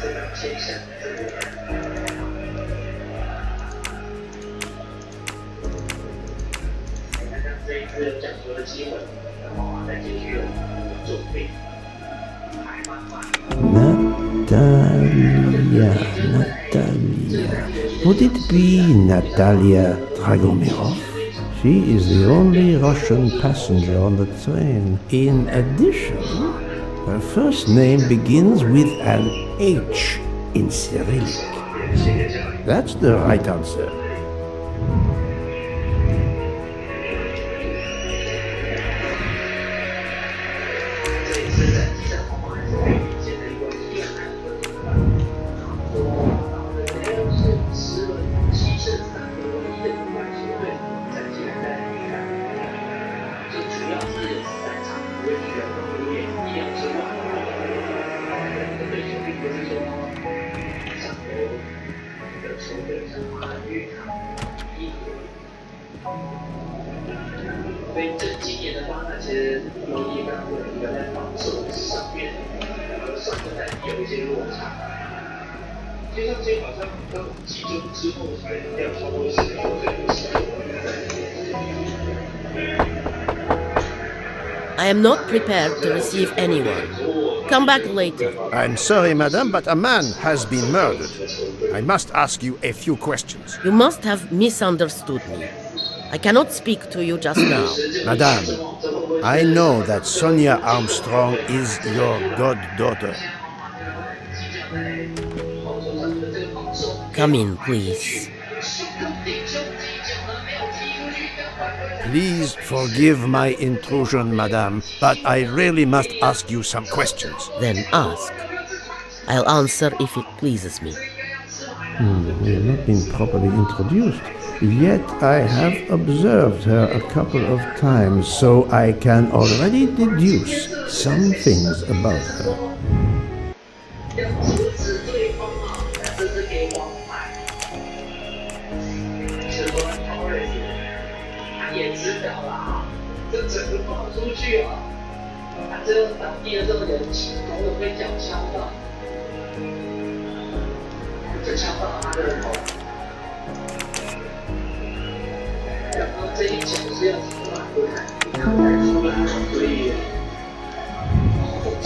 这个现象。这一次有讲球的机会，然后再继续准备，还蛮慢。Natalia. Would it be Natalia Dragomirov? She is the only Russian passenger on the train. In addition, her first name begins with an H in Cyrillic. That's the right answer. I am not prepared to receive anyone. Come back later. I'm sorry, madam, but a man has been murdered. I must ask you a few questions. You must have misunderstood me. I cannot speak to you just now. Madame, I know that Sonia Armstrong is your goddaughter. Come in, please. Please forgive my intrusion, madame, but I really must ask you some questions. Then ask. I'll answer if it pleases me. We have not been properly introduced. Yet I have observed her a couple of times, so I can already deduce some things about her.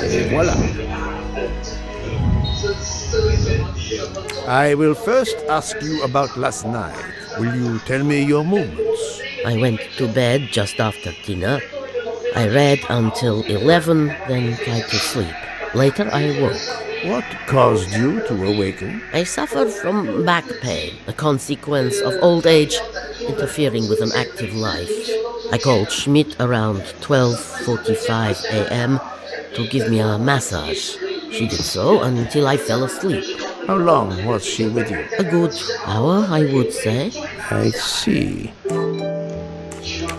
Et voilà. I will first ask you about last night. Will you tell me your movements? I went to bed just after dinner. I read until 11, then tried to sleep. Later I woke. What caused you to awaken? I suffered from back pain, a consequence of old age interfering with an active life. I called Schmidt around 12:45 a.m. to give me a massage. She did so until I fell asleep. How long was she with you? A good hour, I would say. I see.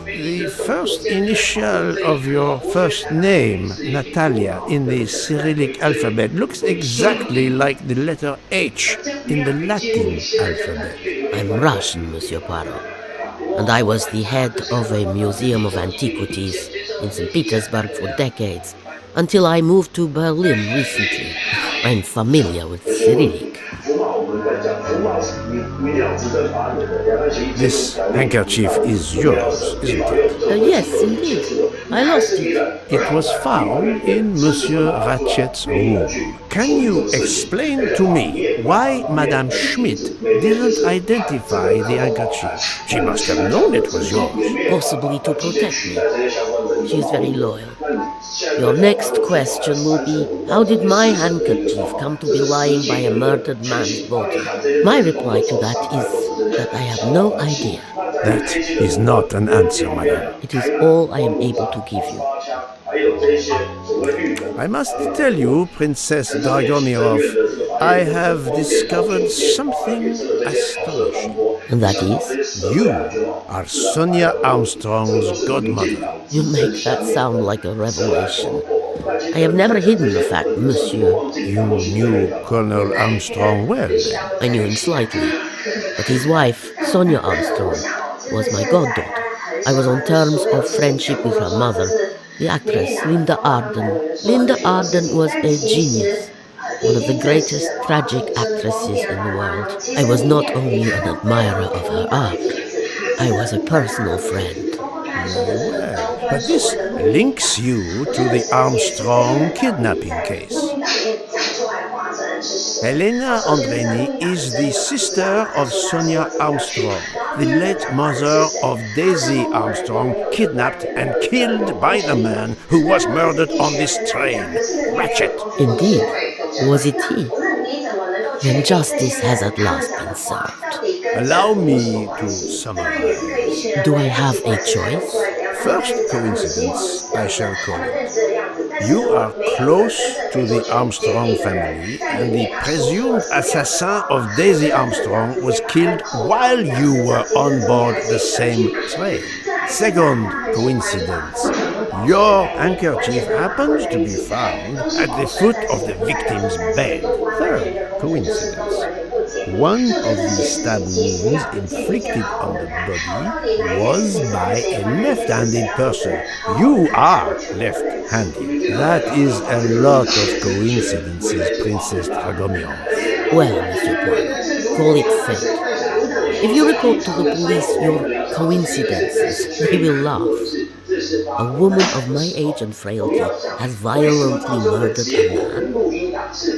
The first initial of your first name, Natalia, in the Cyrillic alphabet looks exactly like the letter H in the Latin alphabet. I'm Russian, Monsieur Poirot, and I was the head of a museum of antiquities in St. Petersburg for decades, until I moved to Berlin recently. I'm familiar with Cyrillic. This handkerchief is yours, isn't it? Yes, indeed. I lost it. It was found in Monsieur Ratchet's room. Can you explain to me why Madame Schmidt didn't identify the handkerchief? She must have known it was yours. Possibly to protect me. She is very loyal. Your next question will be, how did my handkerchief come to be lying by a murdered man's body? My reply to that is that I have no idea. That is not an answer, madame. It is all I am able to give you. I must tell you, Princess Dragomirov, I have discovered something astonishing. And that is? You are Sonia Armstrong's godmother. You make that sound like a revelation. I have never hidden the fact, monsieur. You knew Colonel Armstrong well. I knew him slightly, but his wife, Sonia Armstrong, was my goddaughter. I was on terms of friendship with her mother, the actress Linda Arden. Linda Arden was a genius, one of the greatest tragic actresses in the world. I was not only an admirer of her art, I was a personal friend. Well, but this links you to the Armstrong kidnapping case. Helena Andreni is the sister of Sonia Armstrong, the late mother of Daisy Armstrong, kidnapped and killed by the man who was murdered on this train, Ratchet. Indeed. Was it he? Then justice has at last been served. Allow me to summarize. Do I have a choice? First coincidence, I shall call it. You are close to the Armstrong family, and the presumed assassin of Daisy Armstrong was killed while you were on board the same train. Second coincidence. Your handkerchief happens to be found at the foot of the victim's bed. Third coincidence. One of the stab wounds inflicted on the body was by a left-handed person. You are left-handed. That is a lot of coincidences, Princess Dragomirov. Well, Monsieur Poirot, call it fate. If you report to the police your coincidences, they will laugh. A woman of my age and frailty has violently murdered a man?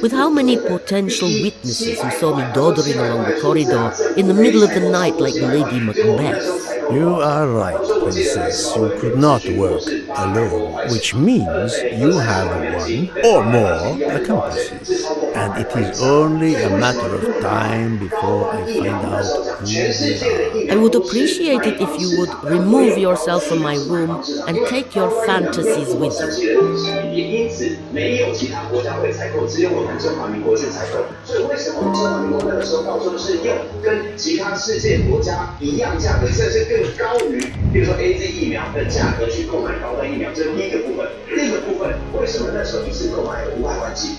With how many potential witnesses who saw me doddering along the corridor in the middle of the night like Lady Macbeth? You are right, Princess. You could not work alone, which means you have one or more accomplices. And it is only a matter of time before I find out who they are. I would appreciate it if you would remove yourself from my room and take your fantasies with you. 因此，没有其他国家会采购，只有我们中华民国去采购。所以为什么中华民国那个时候到处是用跟其他世界国家一样价格，甚至更高于，比如说 AZ 疫苗的价格去购买高端疫苗？这是第一个部分。第二个部分，为什么那时候一次购买了500万剂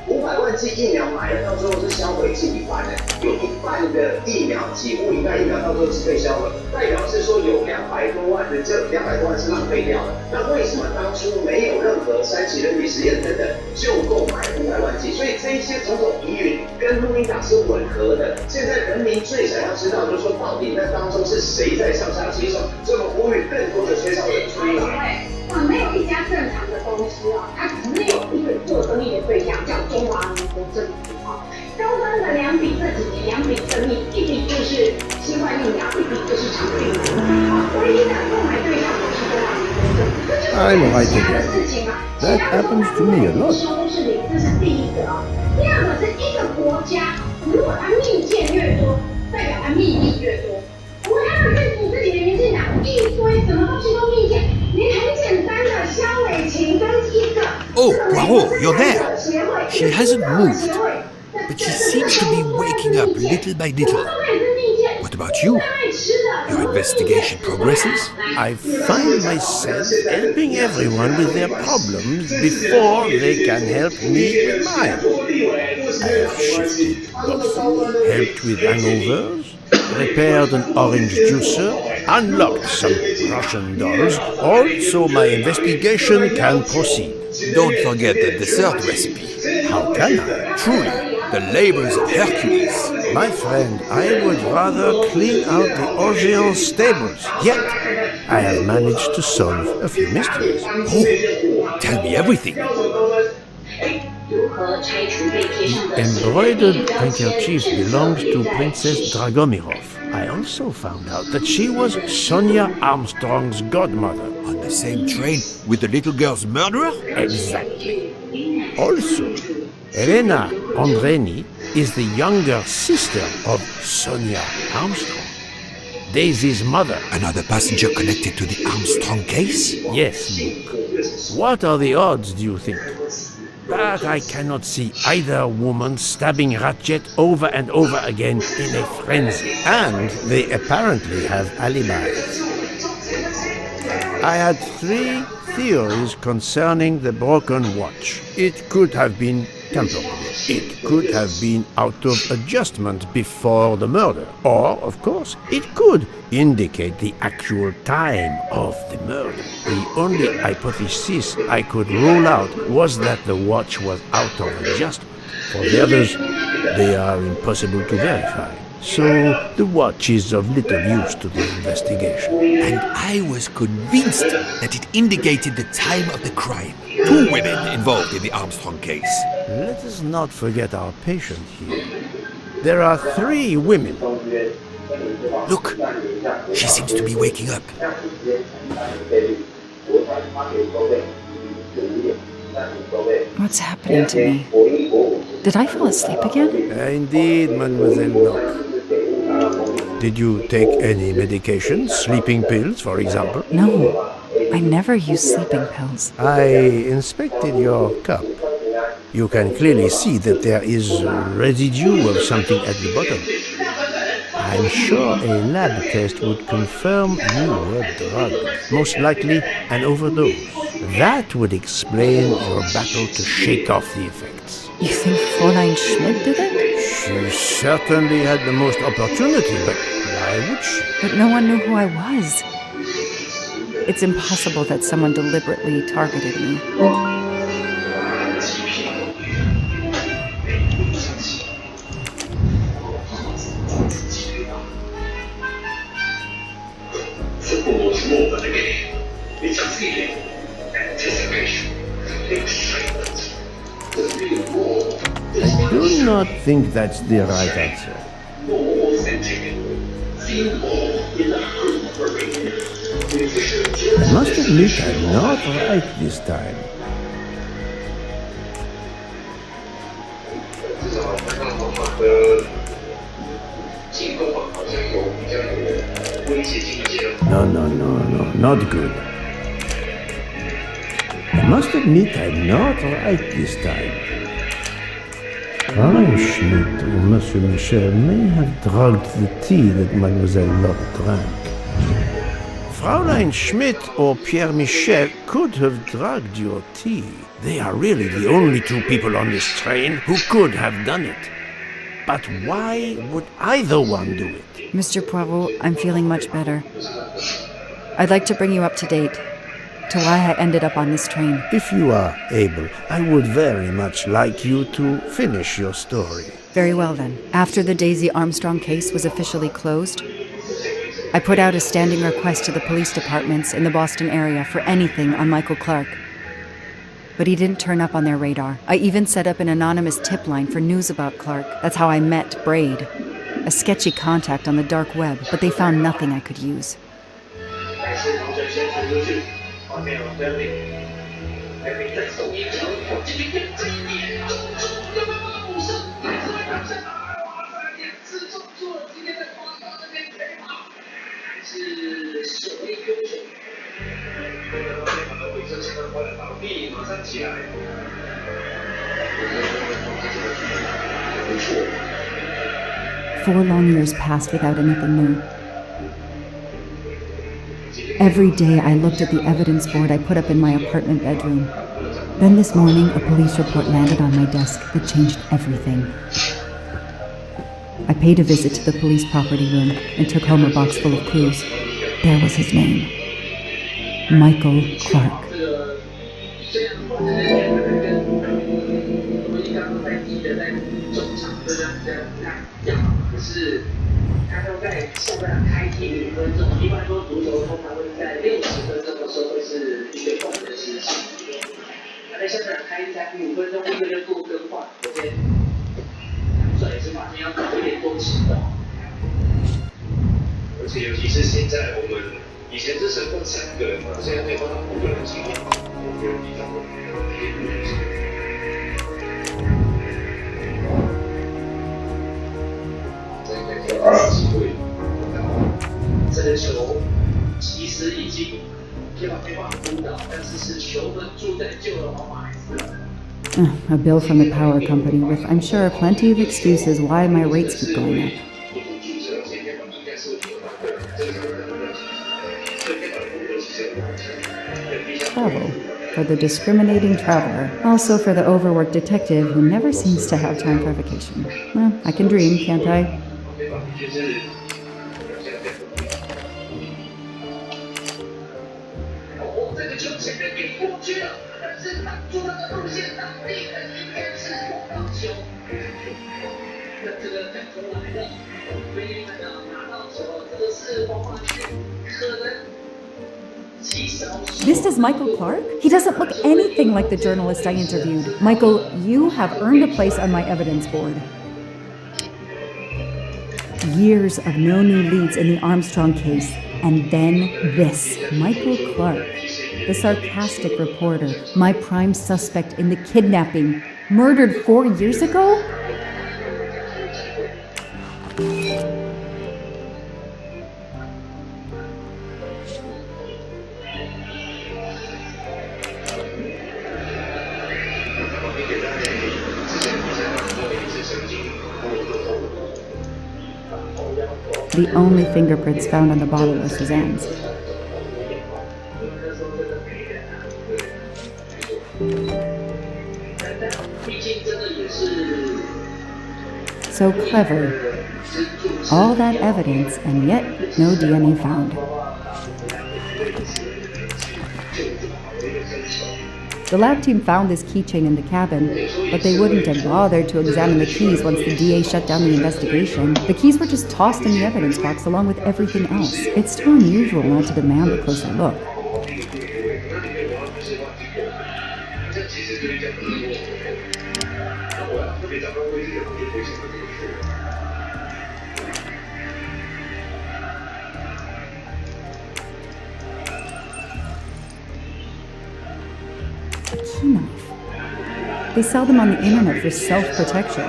？500万剂疫苗买了，到最后是销毁近一半的，有一半的疫苗，几乎一半疫苗到最后是被销毁，代表是说有200多万的，这200多万是浪费掉的。那为什么当初没有任何3期人体实验等等，就购买500万剂？所以这一些种种疑云跟录音档是吻合的。现在人民最想要知道，就是说到底那当中是谁在上下其手？这么呼吁更多的吹哨人出来。没有一家正常的公司它只有一个做生意的对象，叫中华民国政府高端的两笔这几年2笔生意，一笔就是新冠疫苗，一笔就是长病毒唯一的购买对象就是中华民国政府。I'm right again. That happens to me a lot. 说都是零，这是第一个第二个是一个国家，如果它密件越多，代表它秘密越多。我还有认识自己的民进党一堆什么东西都密件，连很简单的肖伟琴跟一个 Oh, Poirot, you're there. She hasn't moved, but she seems to be waking up little by little. What about you? Your investigation progresses? I find myself helping everyone with their problems before they can help me with mine. I have shifted boxes, helped with hangovers, repaired an orange juicer, unlocked some Russian dolls, all so my investigation can proceed. Don't forget the dessert recipe. How can I? Truly, the labors of Hercules. My friend, I would rather clean out the Orient stables. Yet, I have managed to solve a few mysteries. Oh, tell me everything. The embroidered handkerchief belongs to Princess Dragomirov. I also found out that she was Sonia Armstrong's godmother. On the same train with the little girl's murderer? Exactly. Also, Elena Andreni is the younger sister of Sonia Armstrong, Daisy's mother. Another passenger connected to the Armstrong case? Yes, Luke. What are the odds, do you think? But I cannot see either woman stabbing Ratchet over and over again in a frenzy. And they apparently have alibis. I had 3 theories concerning the broken watch. It could have been tampered with. It could have been out of adjustment before the murder. Or, of course, it could indicate the actual time of the murder. The only hypothesis I could rule out was that the watch was out of adjustment. For the others, they are impossible to verify. So the watch is of little use to the investigation. And I was convinced that it indicated the time of the crime. 2 women involved in the Armstrong case. Let us not forget our patient here. There are 3 women. Look, she seems to be waking up. What's happening to me? Did I fall asleep again? Indeed, Mademoiselle Locke. Did you take any medication? Sleeping pills, for example? No, I never use sleeping pills. I inspected your cup. You can clearly see that there is residue of something at the bottom. I'm sure a lab test would confirm you were drugged. Most likely an overdose. That would explain your battle to shake off the effects. You think Fräulein Schmidt did it? She certainly had the most opportunity, but why would she? But no one knew who I was. It's impossible that someone deliberately targeted me. I do not think that's the right answer. I must admit I'm not right this time. No, not good. I must admit I'm not right this time. Fräulein Schmidt or Monsieur Michel may have drugged the tea that Mademoiselle Locke drank. Fräulein Schmidt or Pierre Michel could have drugged your tea. They are really the only 2 people on this train who could have done it. But why would either one do it? Mr. Poirot, I'm feeling much better. I'd like to bring you up to date, to why I ended up on this train. If you are able, I would very much like you to finish your story. Very well then. After the Daisy Armstrong case was officially closed, I put out a standing request to the police departments in the Boston area for anything on Michael Clark. But he didn't turn up on their radar. I even set up an anonymous tip line for news about Clark. That's how I met Braid, a sketchy contact on the dark web, but they found nothing I could use. Four long years passed without anything new. Every day I looked at the evidence board I put up in my apartment bedroom. Then this morning, a police report landed on my desk that changed everything. I paid a visit to the police property room and took home a box full of clues. There was his name. Michael Clark. 是他都在下半场开踢5分钟，一般说足球通常会在60分钟的时候会是一个动的时期。他在下半场开才5分钟，立刻就做更换，我先算也是发现要早一点做启动。而且尤其是现在我们以前是身份3个人嘛，现在对方5个人的情况，我觉得比较机会，这个球其实已经没办法扑倒，但是球门柱在救了皇马A bill from the power company with, I'm sure, plenty of excuses why my rates keep going up. Travel. For the discriminating traveler. Also for the overworked detective who never seems to have time for vacation. Well, I can dream, can't I? This is Michael Clark? He doesn't look anything like the journalist I interviewed. Michael, you have earned a place on my evidence board. Years of no new leads in the Armstrong case, and then this, Michael Clark, the sarcastic reporter, my prime suspect in the kidnapping, murdered 4 years ago? The only fingerprints found on the bottle were Suzanne's. So clever. All that evidence, and yet no DNA found. The lab team found this keychain in the cabin, but they wouldn't have bothered to examine the keys once the DA shut down the investigation. The keys were just tossed in the evidence box along with everything else. It's too unusual not to demand a closer look. A key knife. They sell them on the internet for self-protection.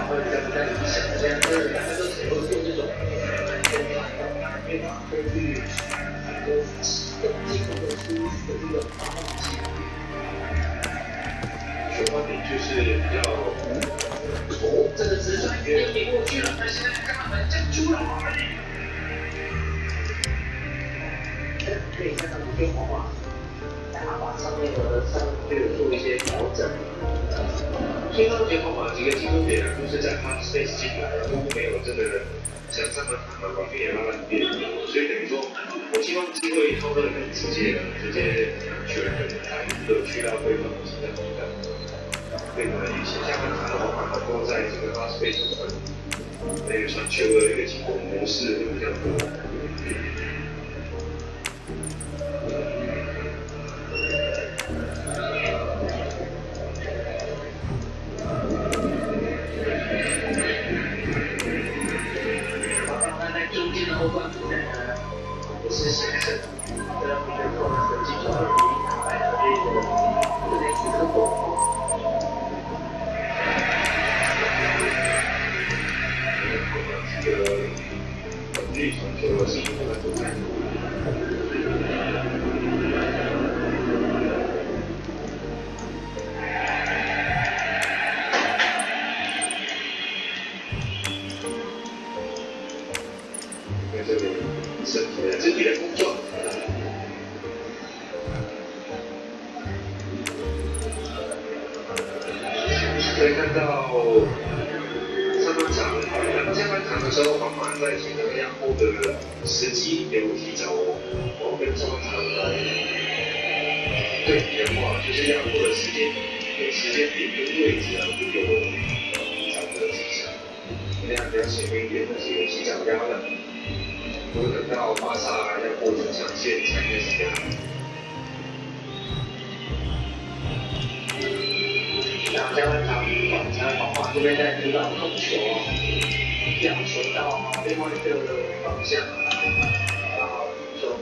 Space 进来，然后没有真的像上半场把预言慢慢变，所以等于说，我希望机会后面能直接确认来去到对方的心脏地带。对我们以前下半场的话，能够在这个 Space 那个传球的一个进攻模式会比较多。可以看到上半场，下半场的时候，皇马在形成压迫的时机有提早跟上半场对比的话，就是压迫的时间点跟位置啊，都有提早的迹象。尽量比较前面一点的这个机长压的，不会等到马上要过正常线才开始压。那加完场，加完跑这边再引导控球，将球到另外一个方向，然后球。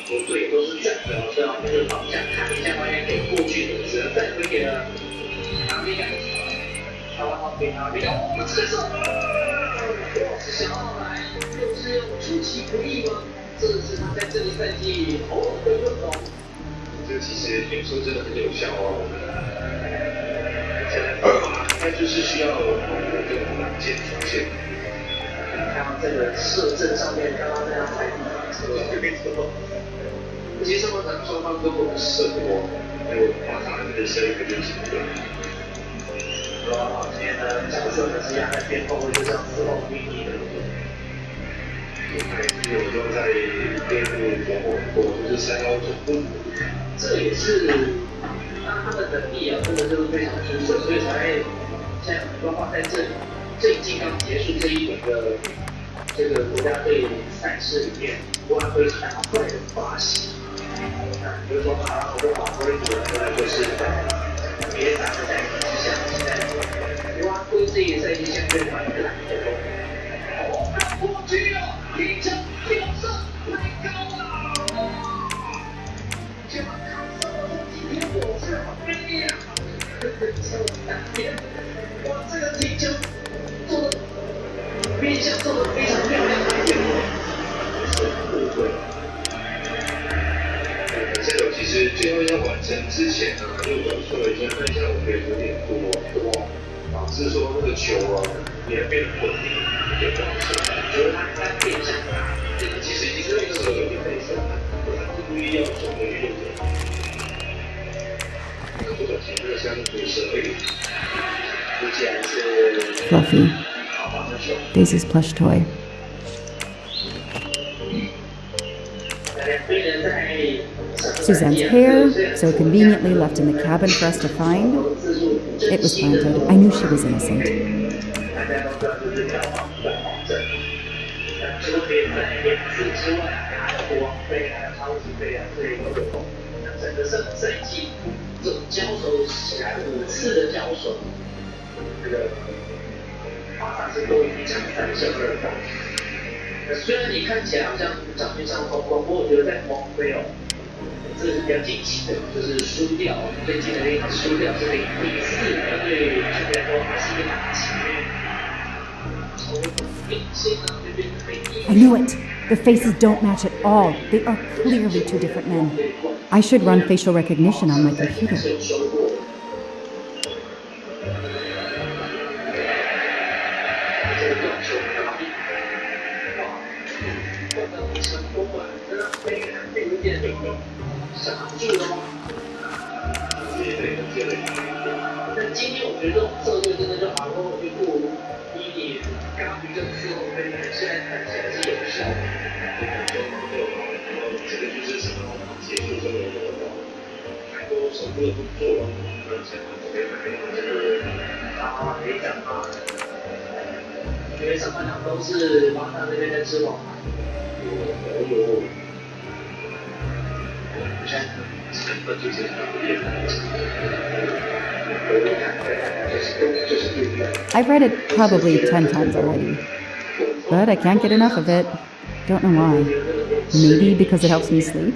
我队都是站的，所以往那个方向看一下外面给过去的，只能再推给了旁边两个。台湾方面啊，这个我们这手，小奥来又是用出其不意吗？这是他在这个赛季偶尔会用到。这其实有时候真的很有效哦。它就是需要这个软件出现。看到这个射正上面，刚刚那样才就没错。其实我们双方都不是多，还有马上的声音就是。今天的角色呢是压在边后卫，就像4号1的。有时候在边路或者是3号总部，这也是他的能力啊，真的就是非常出色，所以才现在包括在这里最近刚结束这一轮的这个国家队赛事里面，国安队打怪的发型。比如说我们法规组呢，就是别打的在之下，现在国安队这一赛季相对蛮难的。过去了，一球挑射太高了，就看上了今天我是好飞呀，这难点，哇，这个踢球做的面向做的非常漂亮，是误会。这个其实最后要完成之前呢，又表述了一下，看一下我们有点多，导致说那个球啊也变得不稳定，也不好射。就是他变相打，这个其实已经是那个有点类似，他是故意要走回去的。这个前面的相对是会，估计还是 Fluffy, Daisy's plush toy. Suzanne's hair, so conveniently left in the cabin for us to find. It was planted. I knew she was innocent.虽然你看起来好像场面上风光，不过我觉得在光辉哦，这是比较近期的，就是输掉最近的那一场输掉是0-4，对球队来说还是一个打击。从领先呢就变成被逆。 I knew it! The faces don't match at all. They are clearly two different men. I should run facial recognition on my computer. I've read it probably 10 times already, but I can't get enough of it. Don't know why. Maybe because it helps me sleep?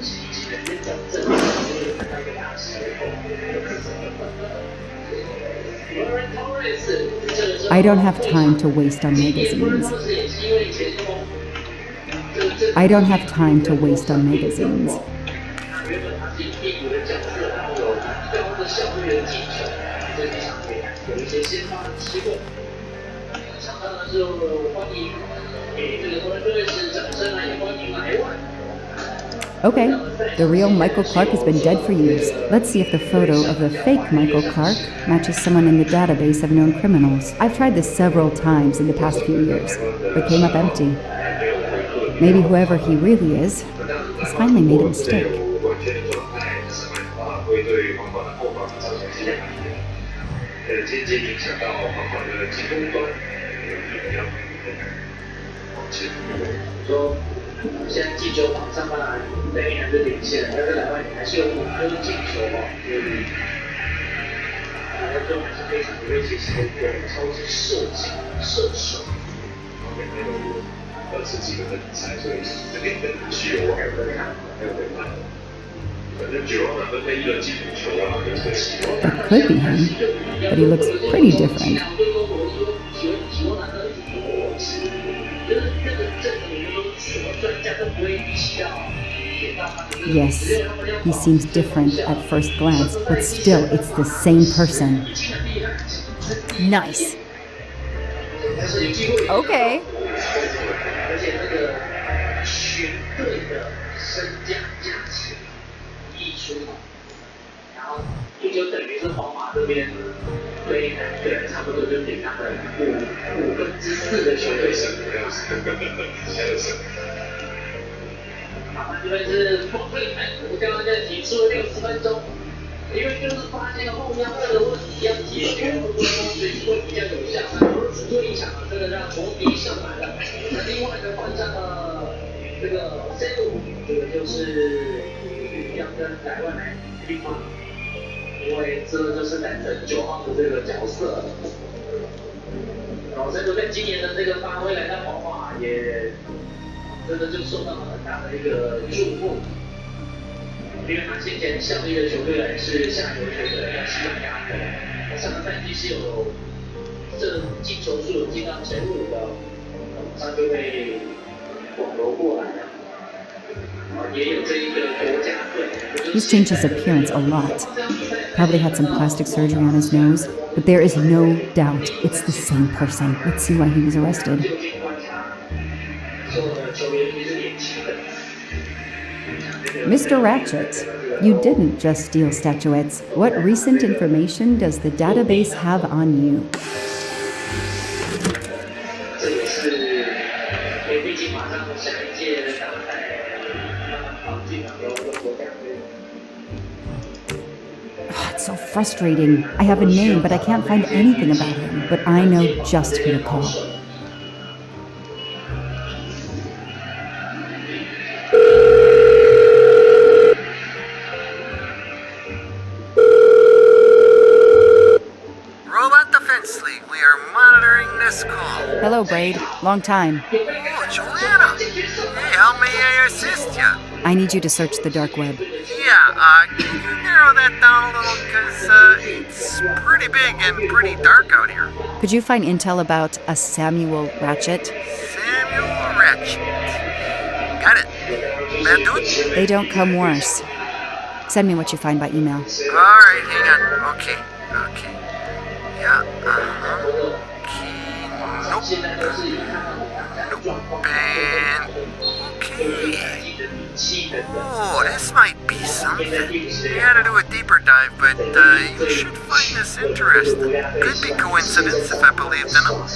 I don't have time to waste on magazines. I don't have time to waste on magazines. Okay, the real Michael Clark has been dead for years. Let's see if the photo of the fake Michael Clark matches someone in the database of known criminals. I've tried this several times in the past few years, but came up empty. Maybe whoever he really is has finally made a mistake. 间接影响到航管的进攻端，一样往前。说现在进球榜上半来，北还是领先，但是两位还是有5颗进球哦。那就还是非常尤其是一个超级射手。20几个的比赛，所以这边的需求我还有在看，反正9号拿分配1个进球啊，有这个希望。 That could be him, but he looks pretty different. Yes, he seems different at first glance, but still, it's the same person. Nice. Okay. 而且那个全队的身价价钱溢出，然后也就等于是皇马这边对差不多就给他们4/5的球队胜。马上这边是锋队，我刚刚在提出了60分钟，因为就是发现了后腰带的问题要解决，所以会比较有效。这一场真的让球迷上来了。那另外呢，换上了这个塞鲁，这个就是要跟莱万来对方，因为这就是担任9号的这个角色。然后塞鲁在今年的这个发挥来到皇马，也真的就受到了很大的一个注目。因为他先前效力的球队是下游球队西班牙的，上个赛季是有这进球数有进到前5的，马上就被网罗过来了。也有这一个国家队。He's changed his appearance a lot. Probably had some plastic surgery on his nose, but there is no doubt it's the same person. Let's see why he was arrested. Mr. Ratchet, you didn't just steal statuettes. What recent information does the database have on you? It's so frustrating. I have a name, but I can't find anything about him. But I know just who to call. Hello, Braid. Long time. Oh, Joanna. Hey, how may I assist you? I need you to search the dark web. Yeah, can you narrow that down a little? Because it's pretty big and pretty dark out here. Could you find intel about a Samuel Ratchet? Samuel Ratchet. Got it. Bad dude? They don't come worse. Send me what you find by email. All right, hang on. Okay. Yeah, Nope. And okay. Oh, this might be something. We had to do a deeper dive, but you should find this interesting. Could be coincidence if I believed in them.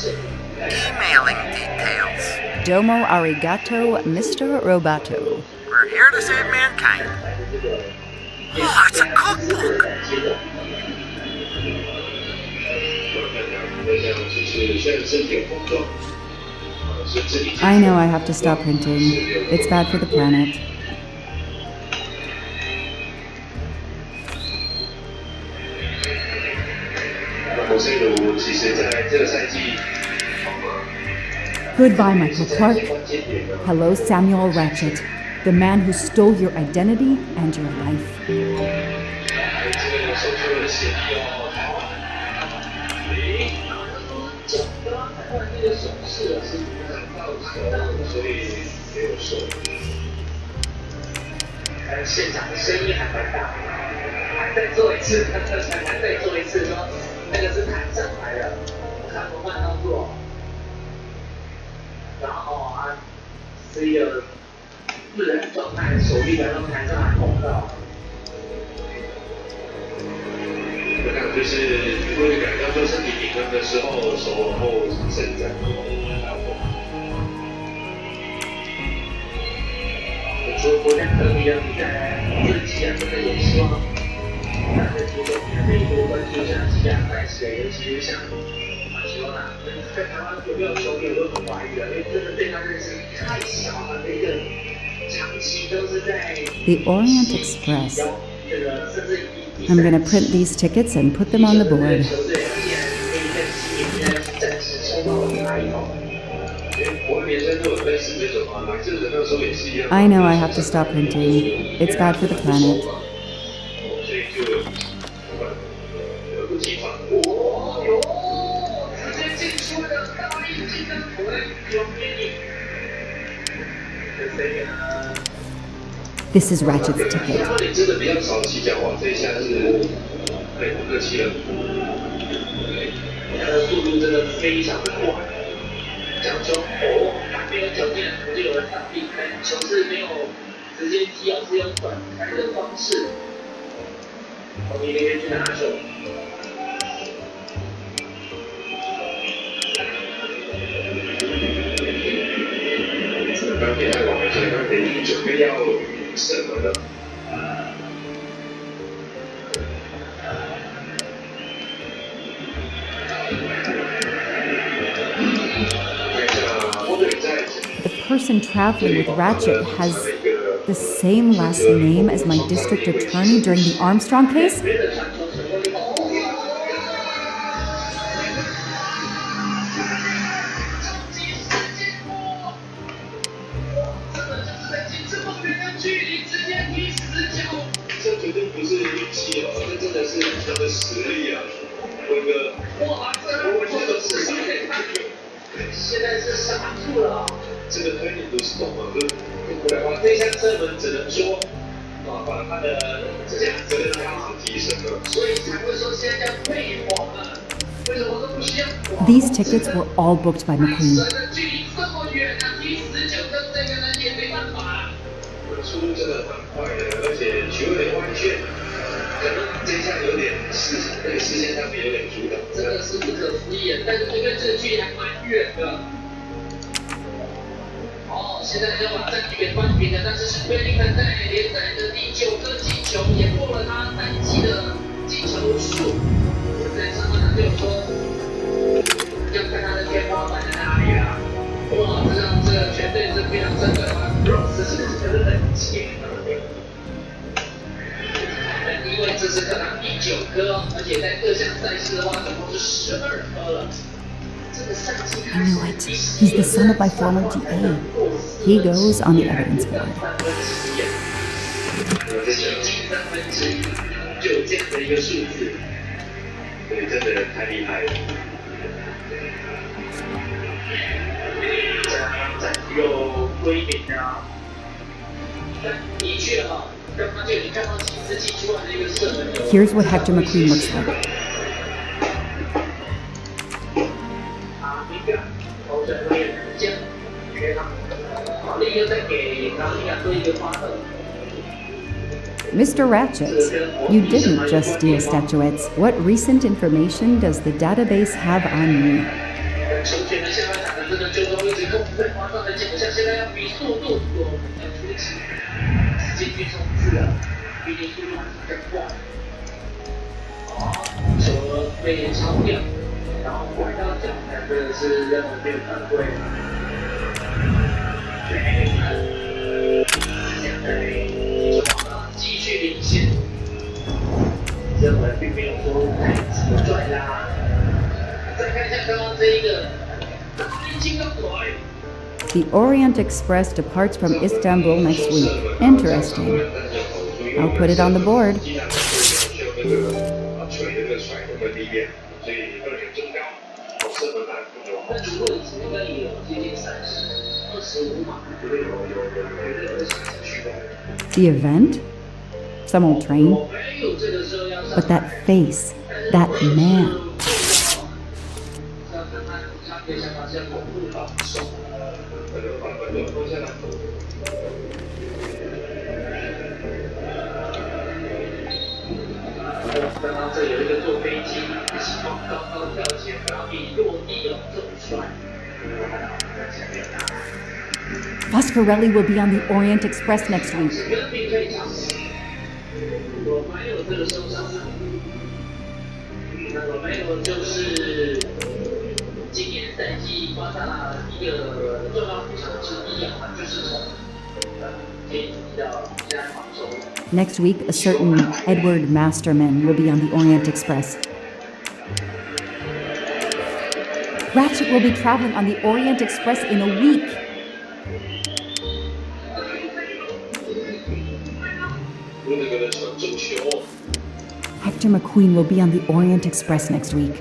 Emailing details. Domo arigato, Mr. Roboto. We're here to save mankind. Oh, it's a cookbook. I know I have to stop printing. It's bad for the planet. Goodbye, Michael Clark. Hello, Samuel Ratchet, the man who stole your identity and your life. The Orient Express. I'm gonna print these tickets and put them on the board. I know I have to stop printing. It's bad for the planet. This is Ratchet's ticket. The person traveling with Ratchet has the same last name as my district attorney during the Armstrong case? These tickets were all booked by McQueen. I knew it. He's the son of my former DA. He goes on the evidence board. Here's what Hector McQueen looks like. Mr. Ratchet, you didn't just steal statuettes. What recent information does the database have on you? The Orient Express departs from Istanbul next week. Interesting. I'll put it on the board. The event? Some old train? But that face, that man. Foscarelli will be on the Orient Express next week. 我没有这个受伤的，那我没有就是今年赛季刮痧了一个重要补偿之一啊，就是从天一到现在防守。Next week, a certain Edward Masterman will be on the Orient Express. Ratchet will be traveling on the Orient Express in a week. Hector McQueen will be on the Orient Express next week.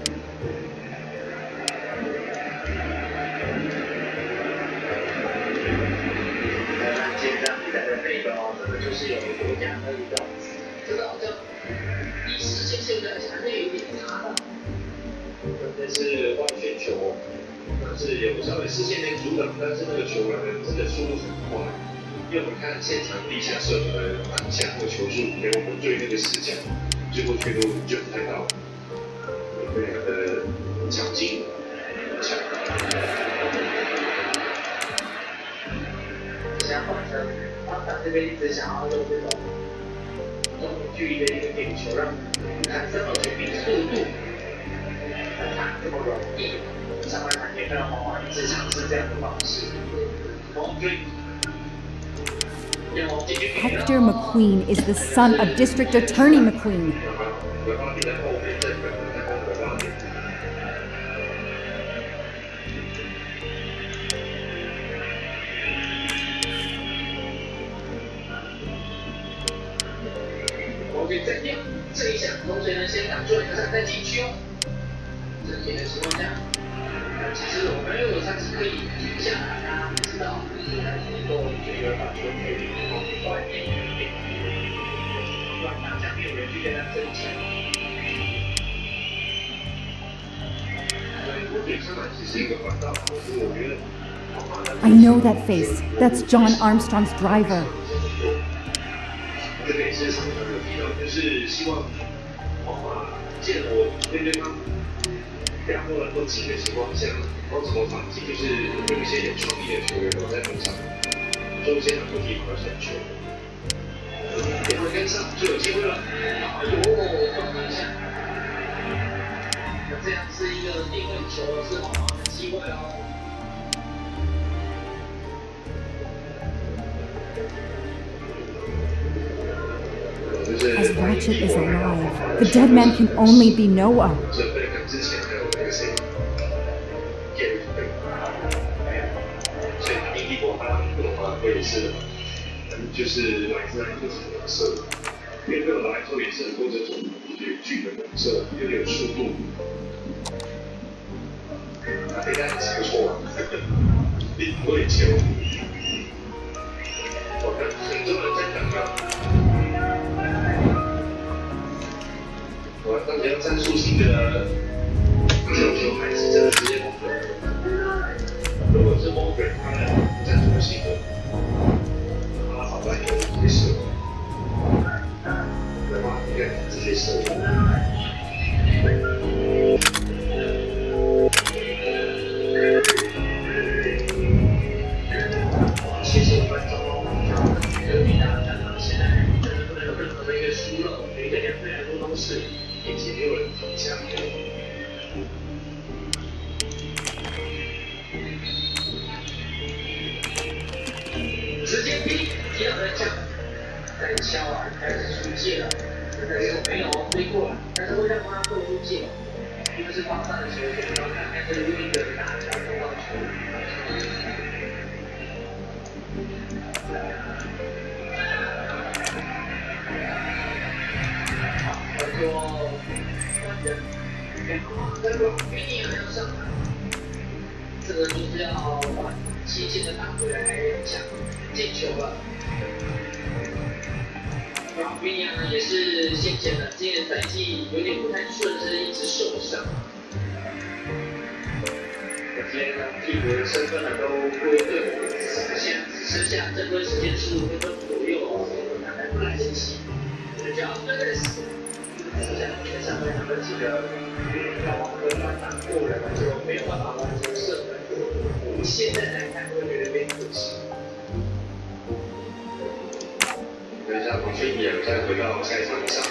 Hector McQueen is the son of District Attorney McQueen. I know that face. That's John Armstrong's driver. As Ratchet is alive, the dead man can only be Noah. 等一下把飞鸟再回到赛场上。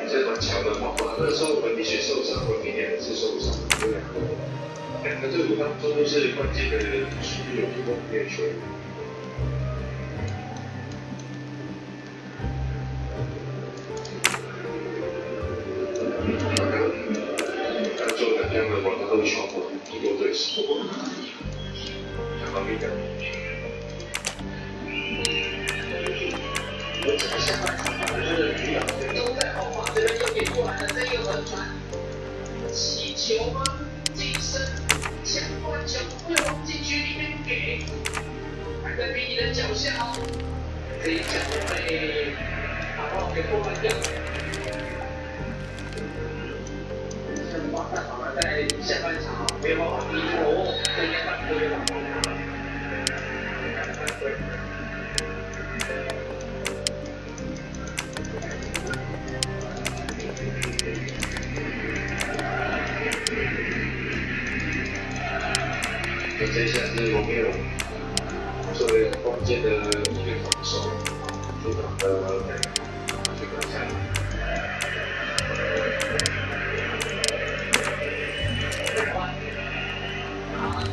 这蛮巧的，包括那时候文理学受伤，文明也是受伤，有两个队伍当中都是关键的数据有提供没有球。他做的这样的话，他都超过中国队10多，相当厉害。我整个下半场把这个余老都在后方，这边又给过来了，这个横传，起球吗？近身抢断球，会往禁区里面给，还在比你的脚下，这一脚被打到给破坏掉。像马赛反而在下半场没有办法逼头，这应该反过来打。接下来是罗密欧作为关键的一个防守主场的这个赛。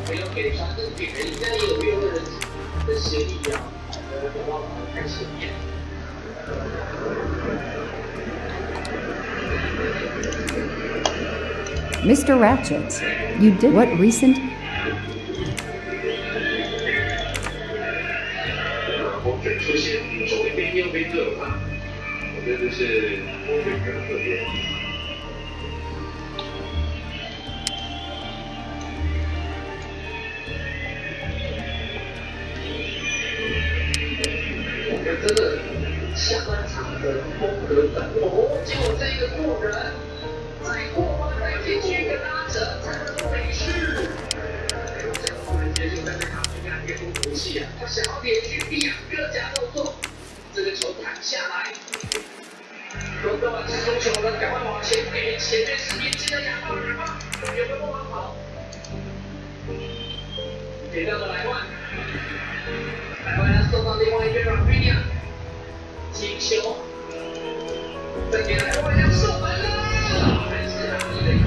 没有给传中给人家有没有人的协议啊？没办法太前面。Mr. Ratchet, you did what recent? 风卷出现，左边右边都有他，我觉得这是风卷的特点。我们真的下半场的风格转哦，结果这个过人，再过吗？再进去跟拉扯，才能没事。这个后人接就在这场比赛别不服气啊，他想要连续2个假动作，这个球弹下来，轮到了这种球了，赶快往前给前面是年轻的亚当人吗？有没有往跑？给到了莱万，莱万要送到另外一边软飞鸟，进球，再给莱万要射门了，还是让你的眼。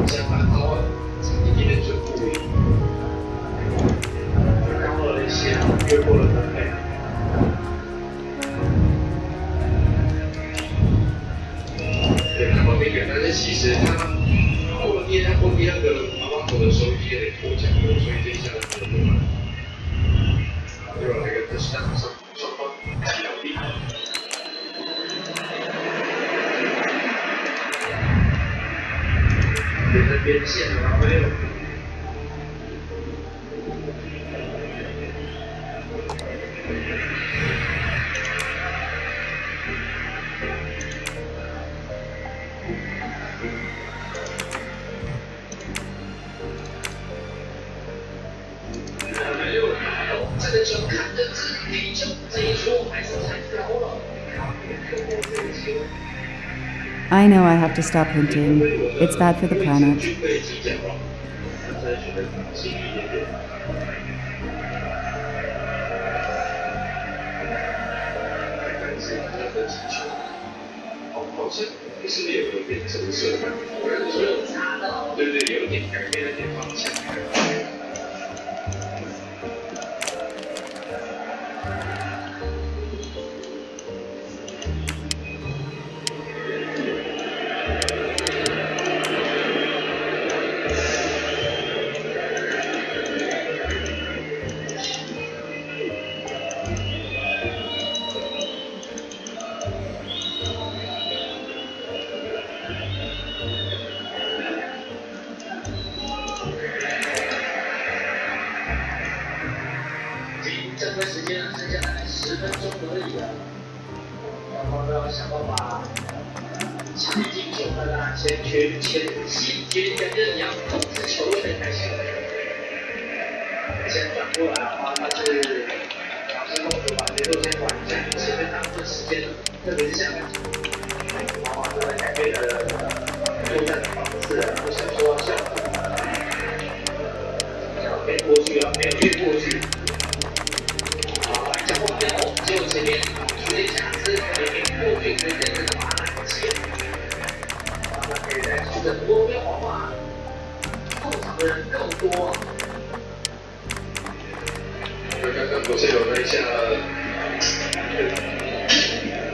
相反高了，一点点准不赢，高了一些，越过了分配。对，他后面给，但是其实他过了第二个马马狗的时候，有点脱脚了，所以这一下很不满。对吧？那个这是双方两地。给他边线了没有？没有，这个球看着这地球，这一球还是太高了，看不过这个球。I know I have to stop hinting. It's bad for the planet. 刚刚不是有那一下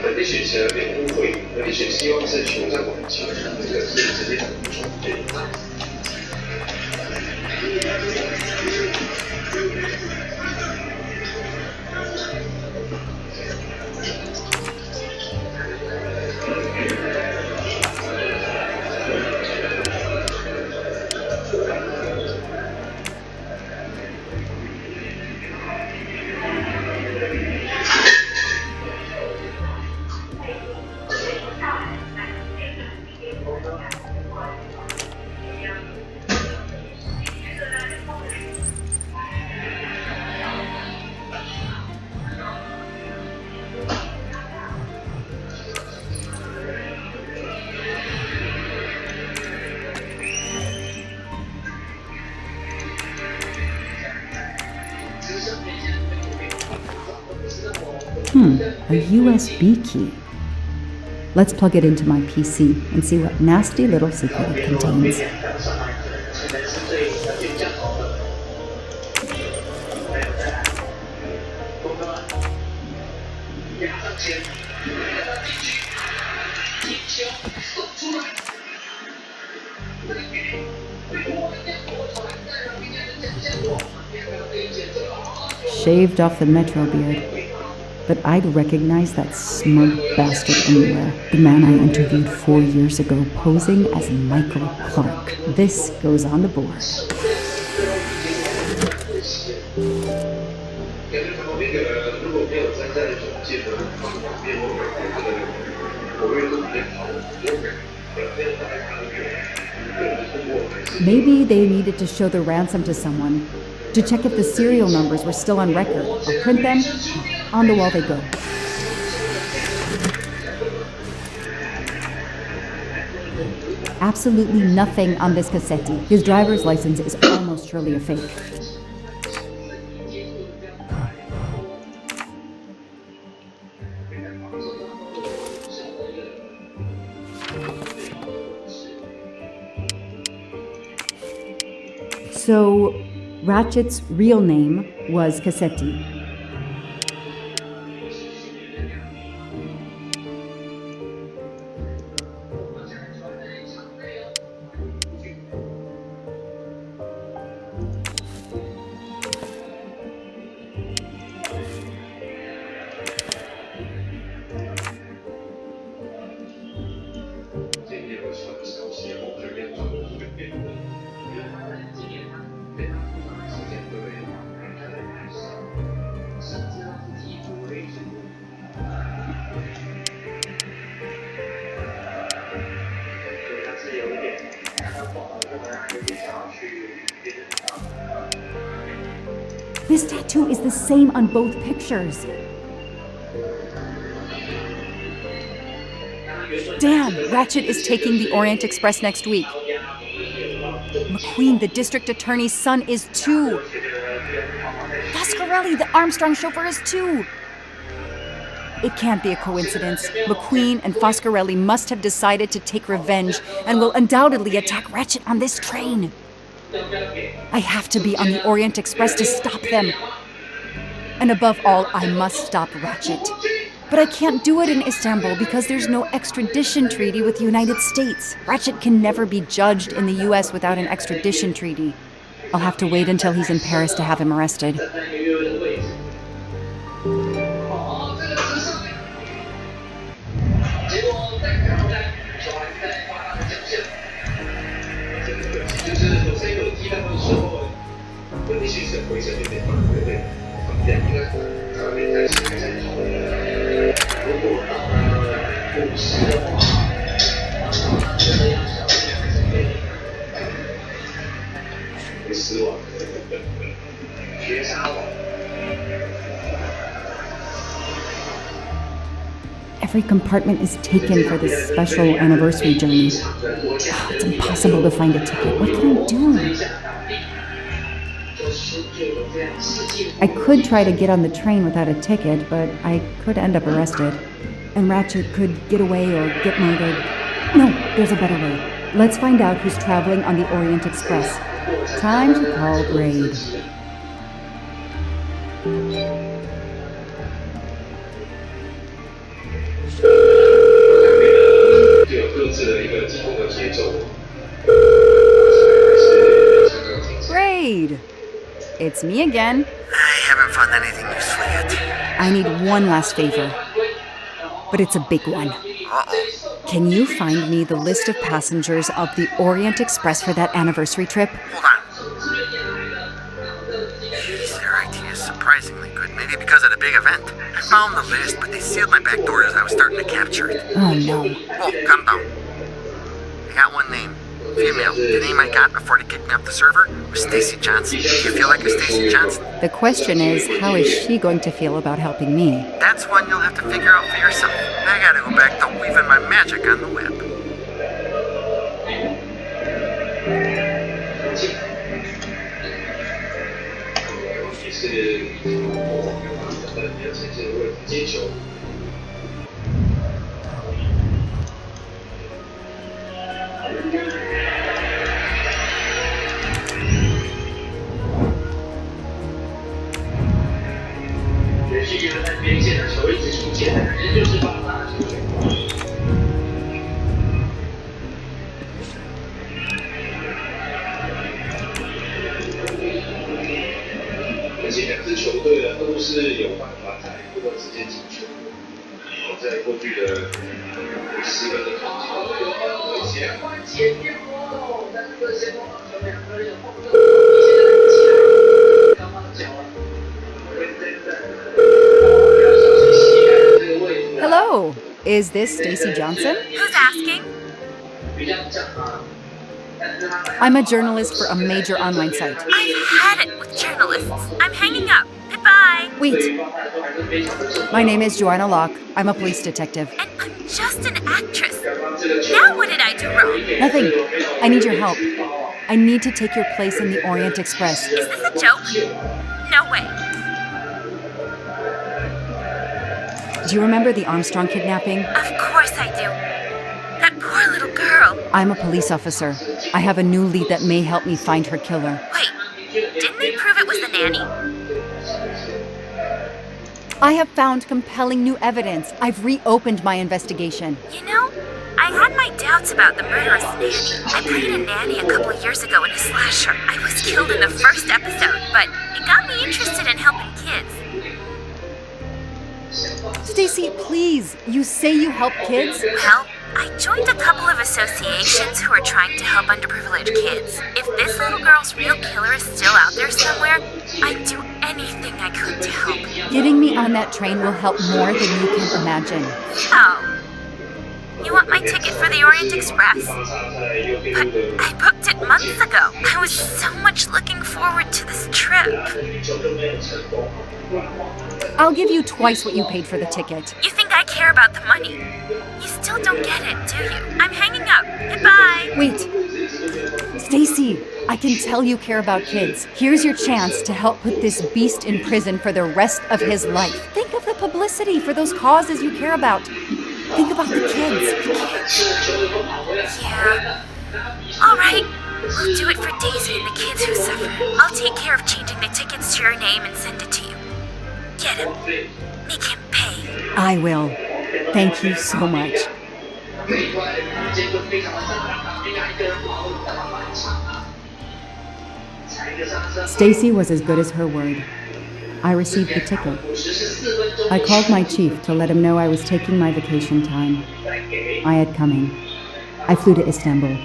本地选择辩护会，本地选希望是球在往前，这个是直接补充对。A USB key. Let's plug it into my PC and see what nasty little secret it contains. Shaved off the metro beard. But I'd recognize that smug bastard anywhere. The man I interviewed 4 years ago posing as Michael Clark. This goes on the board. Maybe they needed to show the ransom to someone, to check if the serial numbers were still on record. I'll print them. On the wall they go. Absolutely nothing on this Cassetti. His driver's license is almost surely a fake. So, Ratchet's real name was Cassetti. This tattoo is the same on both pictures. Damn, Ratchet is taking the Orient Express next week. McQueen, the district attorney's son, is too. Foscarelli, the Armstrong chauffeur, is too. It can't be a coincidence. McQueen and Foscarelli must have decided to take revenge and will undoubtedly attack Ratchet on this train. I have to be on the Orient Express to stop them. And above all, I must stop Ratchet. But I can't do it in Istanbul because there's no extradition treaty with the United States. Ratchet can never be judged in the US without an extradition treaty. I'll have to wait until he's in Paris to have him arrested. Every compartment is taken for this special anniversary journey. Oh, it's impossible to find a ticket. What can I do? I could try to get on the train without a ticket, but I could end up arrested. And Ratchet could get away or get murdered. No, there's a better way. Let's find out who's traveling on the Orient Express. Time to call Braid. Braid! It's me again. I haven't found anything useful yet. I need one last favor. But it's a big one. Uh-oh. Can you find me the list of passengers of the Orient Express for that anniversary trip? Hold on. Jeez, their IT is surprisingly good. Maybe because of the big event. I found the list, but they sealed my back door as I was starting to capture it. Oh, no. Whoa, calm down. I got one name. Female. The name I got before they kicked me off the server was Stacy Johnson. Do you feel like a Stacy Johnson? The question is, how is she going to feel about helping me? That's one you'll have to figure out for yourself. I gotta go back to weaving my magic on the web. Hello, is this Stacy Johnson? Who's asking? I'm a journalist for a major online site. I've had it with journalists. I'm hanging up. Goodbye. Wait. My name is Joanna Locke. I'm a police detective. And I'm just an actress. Now what did I do wrong? Nothing. I need your help. I need to take your place in the Orient Express. Is this a joke? No way. Do you remember the Armstrong kidnapping? Of course I do. That poor little girl. I'm a police officer. I have a new lead that may help me find her killer. Wait, didn't they prove it was the nanny? I have found compelling new evidence. I've reopened my investigation. You know, I had my doubts about the murderous nanny. I played a nanny a couple years ago in a slasher. I was killed in the first episode, but it got me interested in helping kids. Stacy, please. You say you help kids? Well, I joined a couple of associations who are trying to help underprivileged kids. If this little girl's real killer is still out there somewhere, I'd do anything I could to help. Getting me on that train will help more than you can imagine. Oh. You want my ticket for the Orient Express? But I booked it months ago. I was so much looking forward to this trip. I'll give you twice what you paid for the ticket. You think I care about the money? You still don't get it, do you? I'm hanging up. Goodbye. Wait. Stacy, I can tell you care about kids. Here's your chance to help put this beast in prison for the rest of his life. Think of the publicity for those causes you care about. Think about the kids. Yeah. All right. We'll do it for Daisy and the kids who suffer. I'll take care of changing the tickets to your name and send it to you. Get him. Make him pay. I will. Thank you so much. Stacy was as good as her word. I received the ticket. I called my chief to let him know I was taking my vacation time. I had coming. I flew to Istanbul.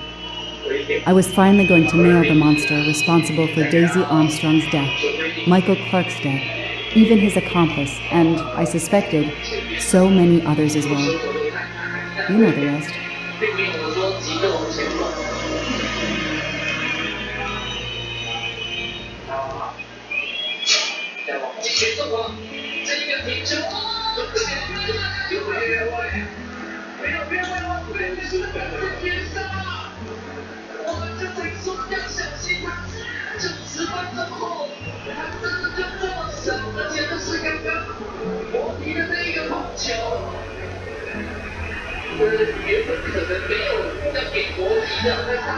I was finally going to nail the monster responsible for Daisy Armstrong's death, Michael Clark's death, even his accomplice, and, I suspected, so many others as well. You know the rest.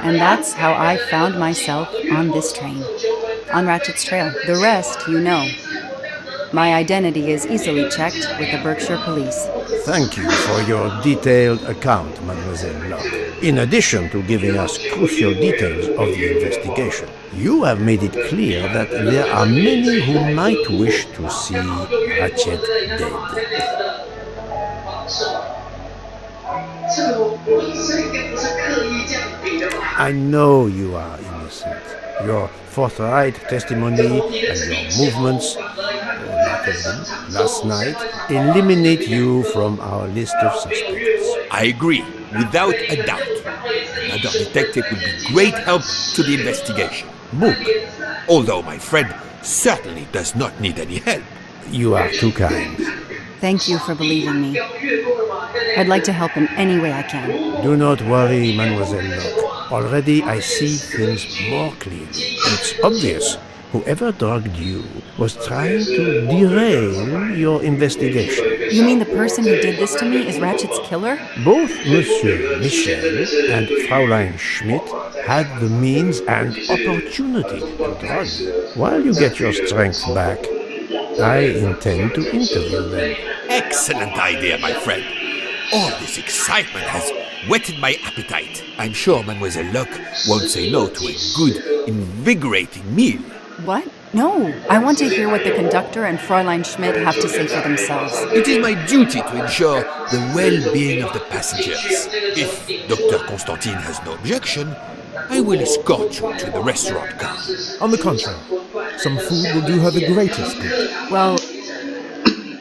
And that's how I found myself on this train, on Ratchet's trail. The rest, you know. My identity is easily checked with the Berkshire Police. Thank you for your detailed account, Mademoiselle Locke. In addition to giving us crucial details of the investigation, you have made it clear that there are many who might wish to see Ratchet dead. I know you are innocent. Your forthright testimony and your movements, or lack of them, last night eliminate you from our list of suspects. I agree, without a doubt. Another detective would be great help to the investigation. Book. Although my friend certainly does not need any help. You are too kind. Thank you for believing me. I'd like to help in any way I can. Do not worry, Mademoiselle Locke. Already I see things more clearly. It's obvious whoever drugged you was trying to derail your investigation. You mean the person who did this to me is Ratchet's killer? Both Monsieur Michel and Fräulein Schmidt had the means and opportunity to drug you. While you get your strength back, I intend to interview them. Excellent idea, my friend. All this excitement has whetted my appetite. I'm sure Mademoiselle Locke won't say no to a good, invigorating meal. What? No. I want to hear what the conductor and Fräulein Schmidt have to say for themselves. It is my duty to ensure the well-being of the passengers. If Dr. Constantine has no objection, I will escort you to the restaurant car. On the contrary, some food will do her the greatest good. Well,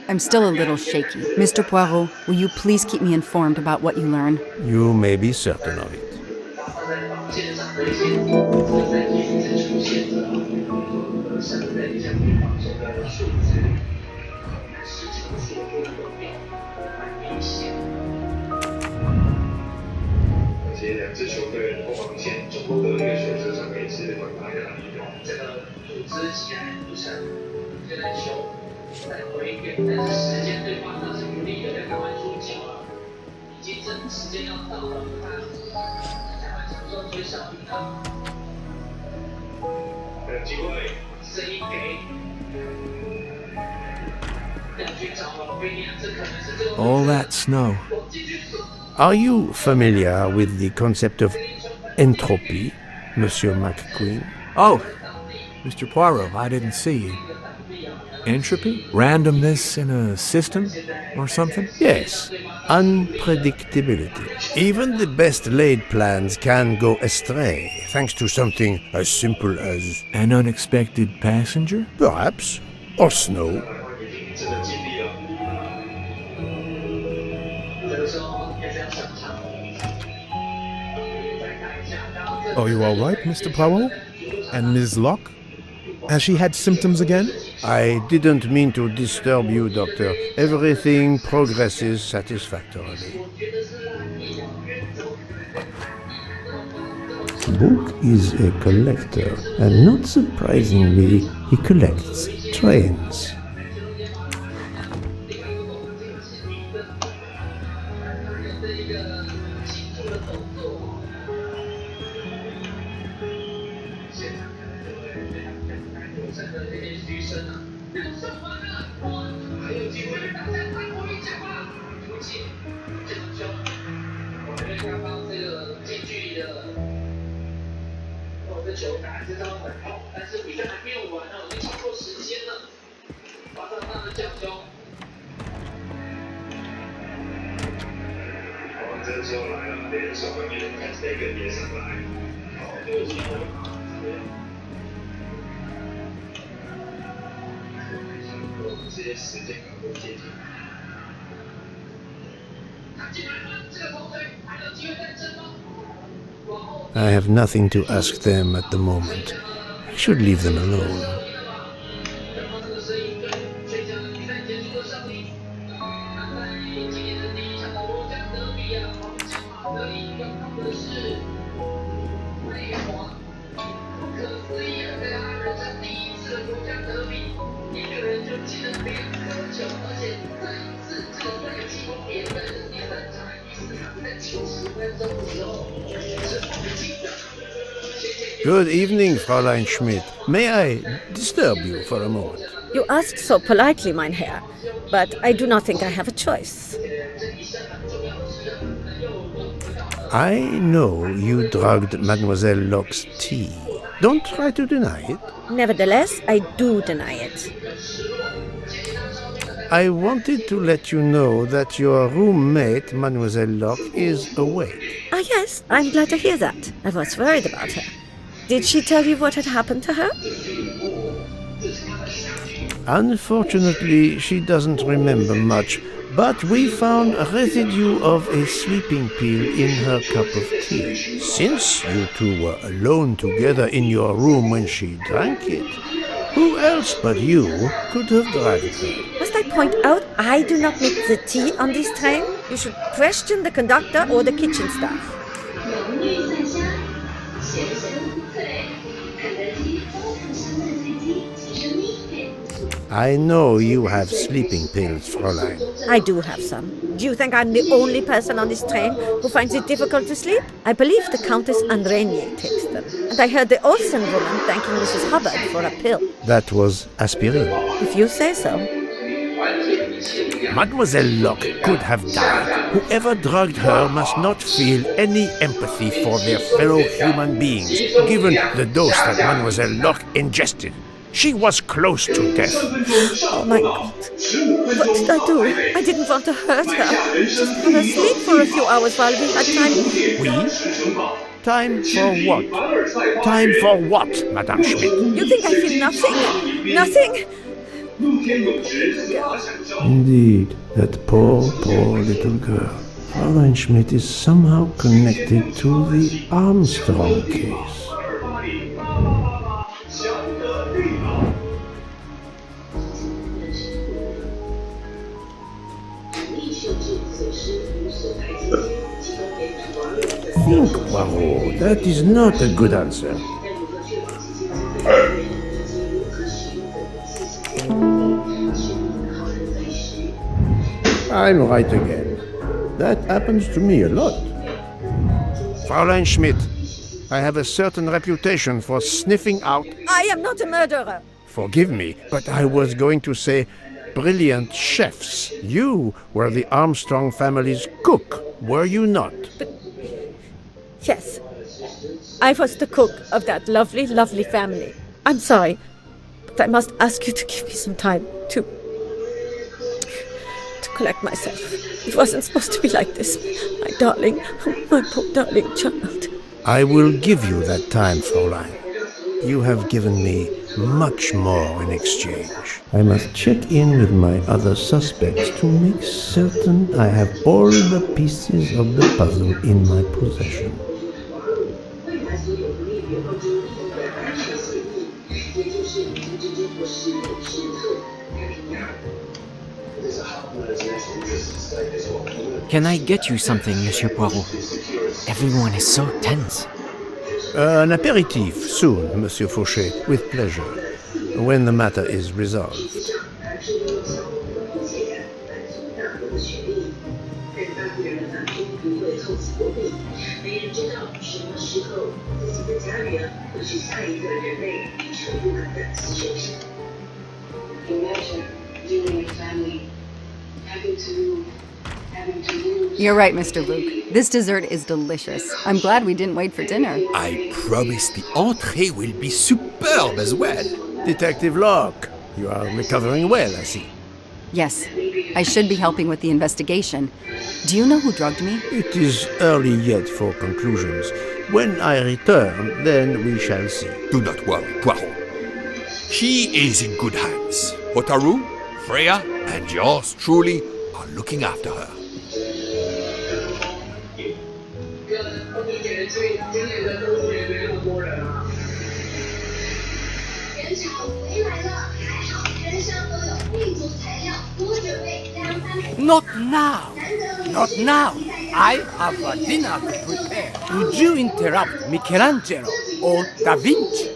I'm still a little shaky. Mr. Poirot, will you please keep me informed about what you learn? You may be certain of it. All that snow. Are you familiar with the concept of entropy, Monsieur McQueen? Oh, Mr. Poirot, I didn't see you. Entropy? Randomness in a system or something? Yes, unpredictability. Even the best laid plans can go astray, thanks to something as simple as... An unexpected passenger? Perhaps. Or snow. Are you all right, Mr. Poirot? And Ms. Locke? Has she had symptoms again? I didn't mean to disturb you, Doctor. Everything progresses satisfactorily. Book is a collector, and not surprisingly, he collects trains. I have nothing to ask them at the moment. I should leave them alone. Good evening, Fräulein Schmidt. May I disturb you for a moment? You ask so politely, mein Herr, but I do not think I have a choice. I know you drugged Mademoiselle Locke's tea. Don't try to deny it. Nevertheless, I do deny it. I wanted to let you know that your roommate, Mademoiselle Locke, is awake. Ah, yes, I'm glad to hear that. I was worried about her. Did she tell you what had happened to her? Unfortunately, she doesn't remember much, but we found a residue of a sleeping pill in her cup of tea. Since you two were alone together in your room when she drank it, who else but you could have drugged her? Must I point out I do not make the tea on this train? You should question the conductor or the kitchen staff. I know you have sleeping pills, Fräulein. I do have some. Do you think I'm the only person on this train who finds it difficult to sleep? I believe the Countess Andrenier takes them. And I heard the Olsen woman thanking Mrs. Hubbard for a pill. That was aspirin. If you say so. Mademoiselle Locke could have died. Whoever drugged her must not feel any empathy for their fellow human beings, given the dose that Mademoiselle Locke ingested. She was close to death. Oh my God. What did I do? I didn't want to hurt her. Just have her sleep for a few hours while we had time. We? Time for what? Time for what, Madame Schmidt? You think I feel nothing? Nothing? Indeed, that poor little girl. Fräulein Schmidt is somehow connected to the Armstrong case. Think, Poirot. That is not a good answer. I'm right again. That happens to me a lot. Fräulein Schmidt, I have a certain reputation for sniffing out... I am not a murderer. Forgive me, but I was going to say brilliant chefs. You were the Armstrong family's cook, were you not? But... yes. I was the cook of that lovely, lovely family. I'm sorry, but I must ask you to give me some time to collect myself. It wasn't supposed to be like this. My darling, my poor darling child. I will give you that time, Fräulein. You have given me much more in exchange. I must check in with my other suspects to make certain I have all the pieces of the puzzle in my possession. Can I get you something, Monsieur Poirot? Everyone is so tense. An aperitif soon, Monsieur Fauchet, with pleasure, when the matter is resolved. You're right, Mr. Luke. This dessert is delicious. I'm glad we didn't wait for dinner. I promise the entrée will be superb as well. Detective Locke, you are recovering well, I see. Yes, I should be helping with the investigation. Do you know who drugged me? It is early yet for conclusions. When I return, then we shall see. Do not worry, Poirot. She is in good hands. Hotaru, Freya, and yours truly are looking after her. Not now! Not now! I have a dinner to prepare. Would you interrupt Michelangelo or Da Vinci?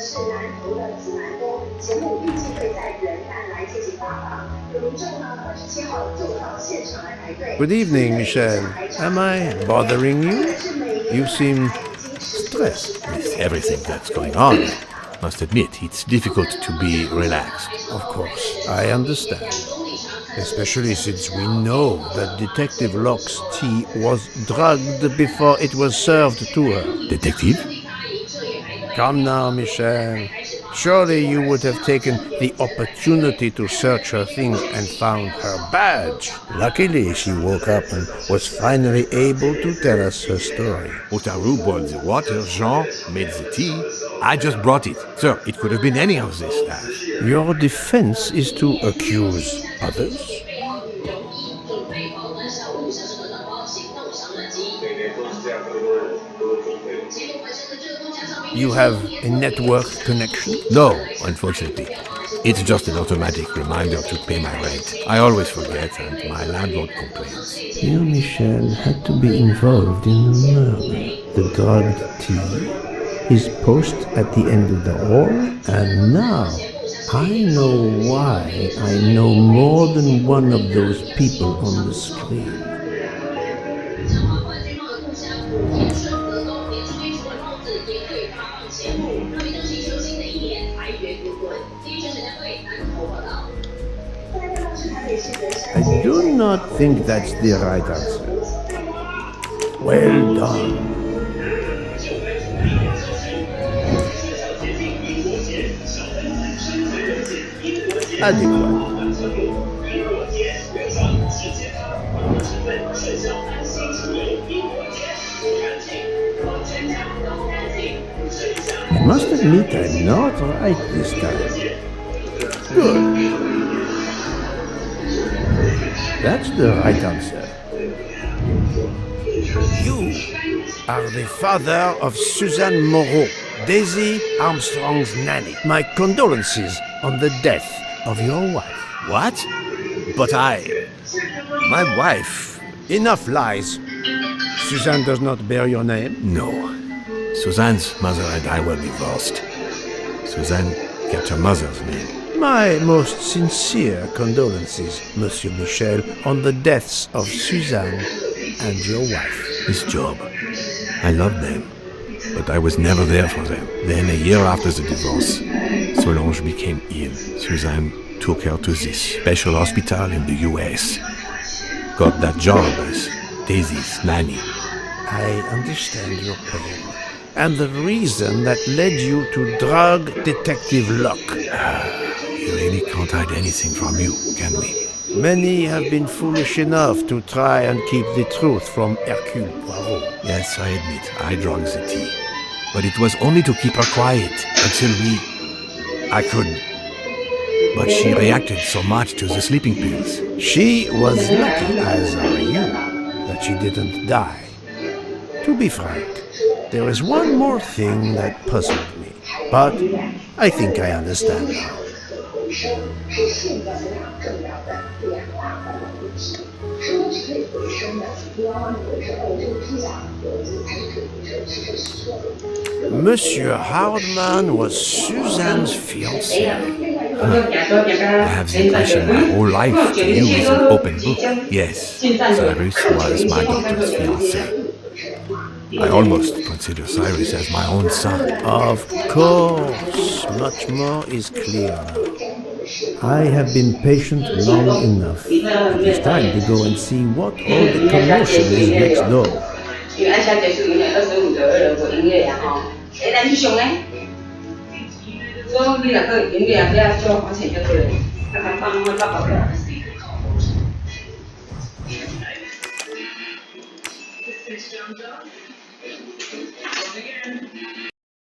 是南投的紫南宫，节目预计会在元旦来进行发放。有民众呢27号就到现场来排队。Good evening, Michelle. Am I bothering you? You seem stressed. With everything that's going on, I must admit it's difficult to be relaxed. Of course, I understand. Especially since we know that Detective Locke's tea was drugged before it was served to her. Detective? Come now, Michelle. Surely you would have taken the opportunity to search her things and found her badge. Luckily, she woke up and was finally able to tell us her story. Otaru boiled the water, Jean made the tea. I just brought it. Sir, it could have been any of this staff. Your defense is to accuse others? You have a network connection? No, unfortunately. It's just an automatic reminder to pay my rent. I always forget and my landlord complains. You, Michel, had to be involved in the murder. The drugged tea, his post at the end of the hall, and now I know why I know more than one of those people on the screen. I do not think that's the right answer. Well done. Adequate. I must admit I'm not right this time. Good. That's the right answer. You are the father of Suzanne Moreau, Daisy Armstrong's nanny. My condolences on the death of your wife. What? But my wife... Enough lies. Suzanne does not bear your name? No. Suzanne's mother and I were divorced. Suzanne kept her mother's name. My most sincere condolences, Monsieur Michel, on the deaths of Suzanne and your wife. This job. I loved them, but I was never there for them. Then, a year after the divorce, Solange became ill. Suzanne took her to this special hospital in the US. Got that job as Daisy's nanny. I understand your pain, and the reason that led you to drug Detective Locke. We really can't hide anything from you, can we? Many have been foolish enough to try and keep the truth from Hercule Poirot. Yes, I admit, I drugged the tea. But it was only to keep her quiet until I could. But she reacted so much to the sleeping pills. She was lucky, as are you, that she didn't die. To be frank, there is one more thing that puzzled me, but I think I understand now. Monsieur Hardman was Suzanne's fiancé. I have the impression my whole life to you is an open book. Yes, Cyrus was my daughter's fiancé. I almost consider Cyrus as my own son. Of course, much more is clear now. I have been patient long enough. It is time to go and see what all the commotion is next door.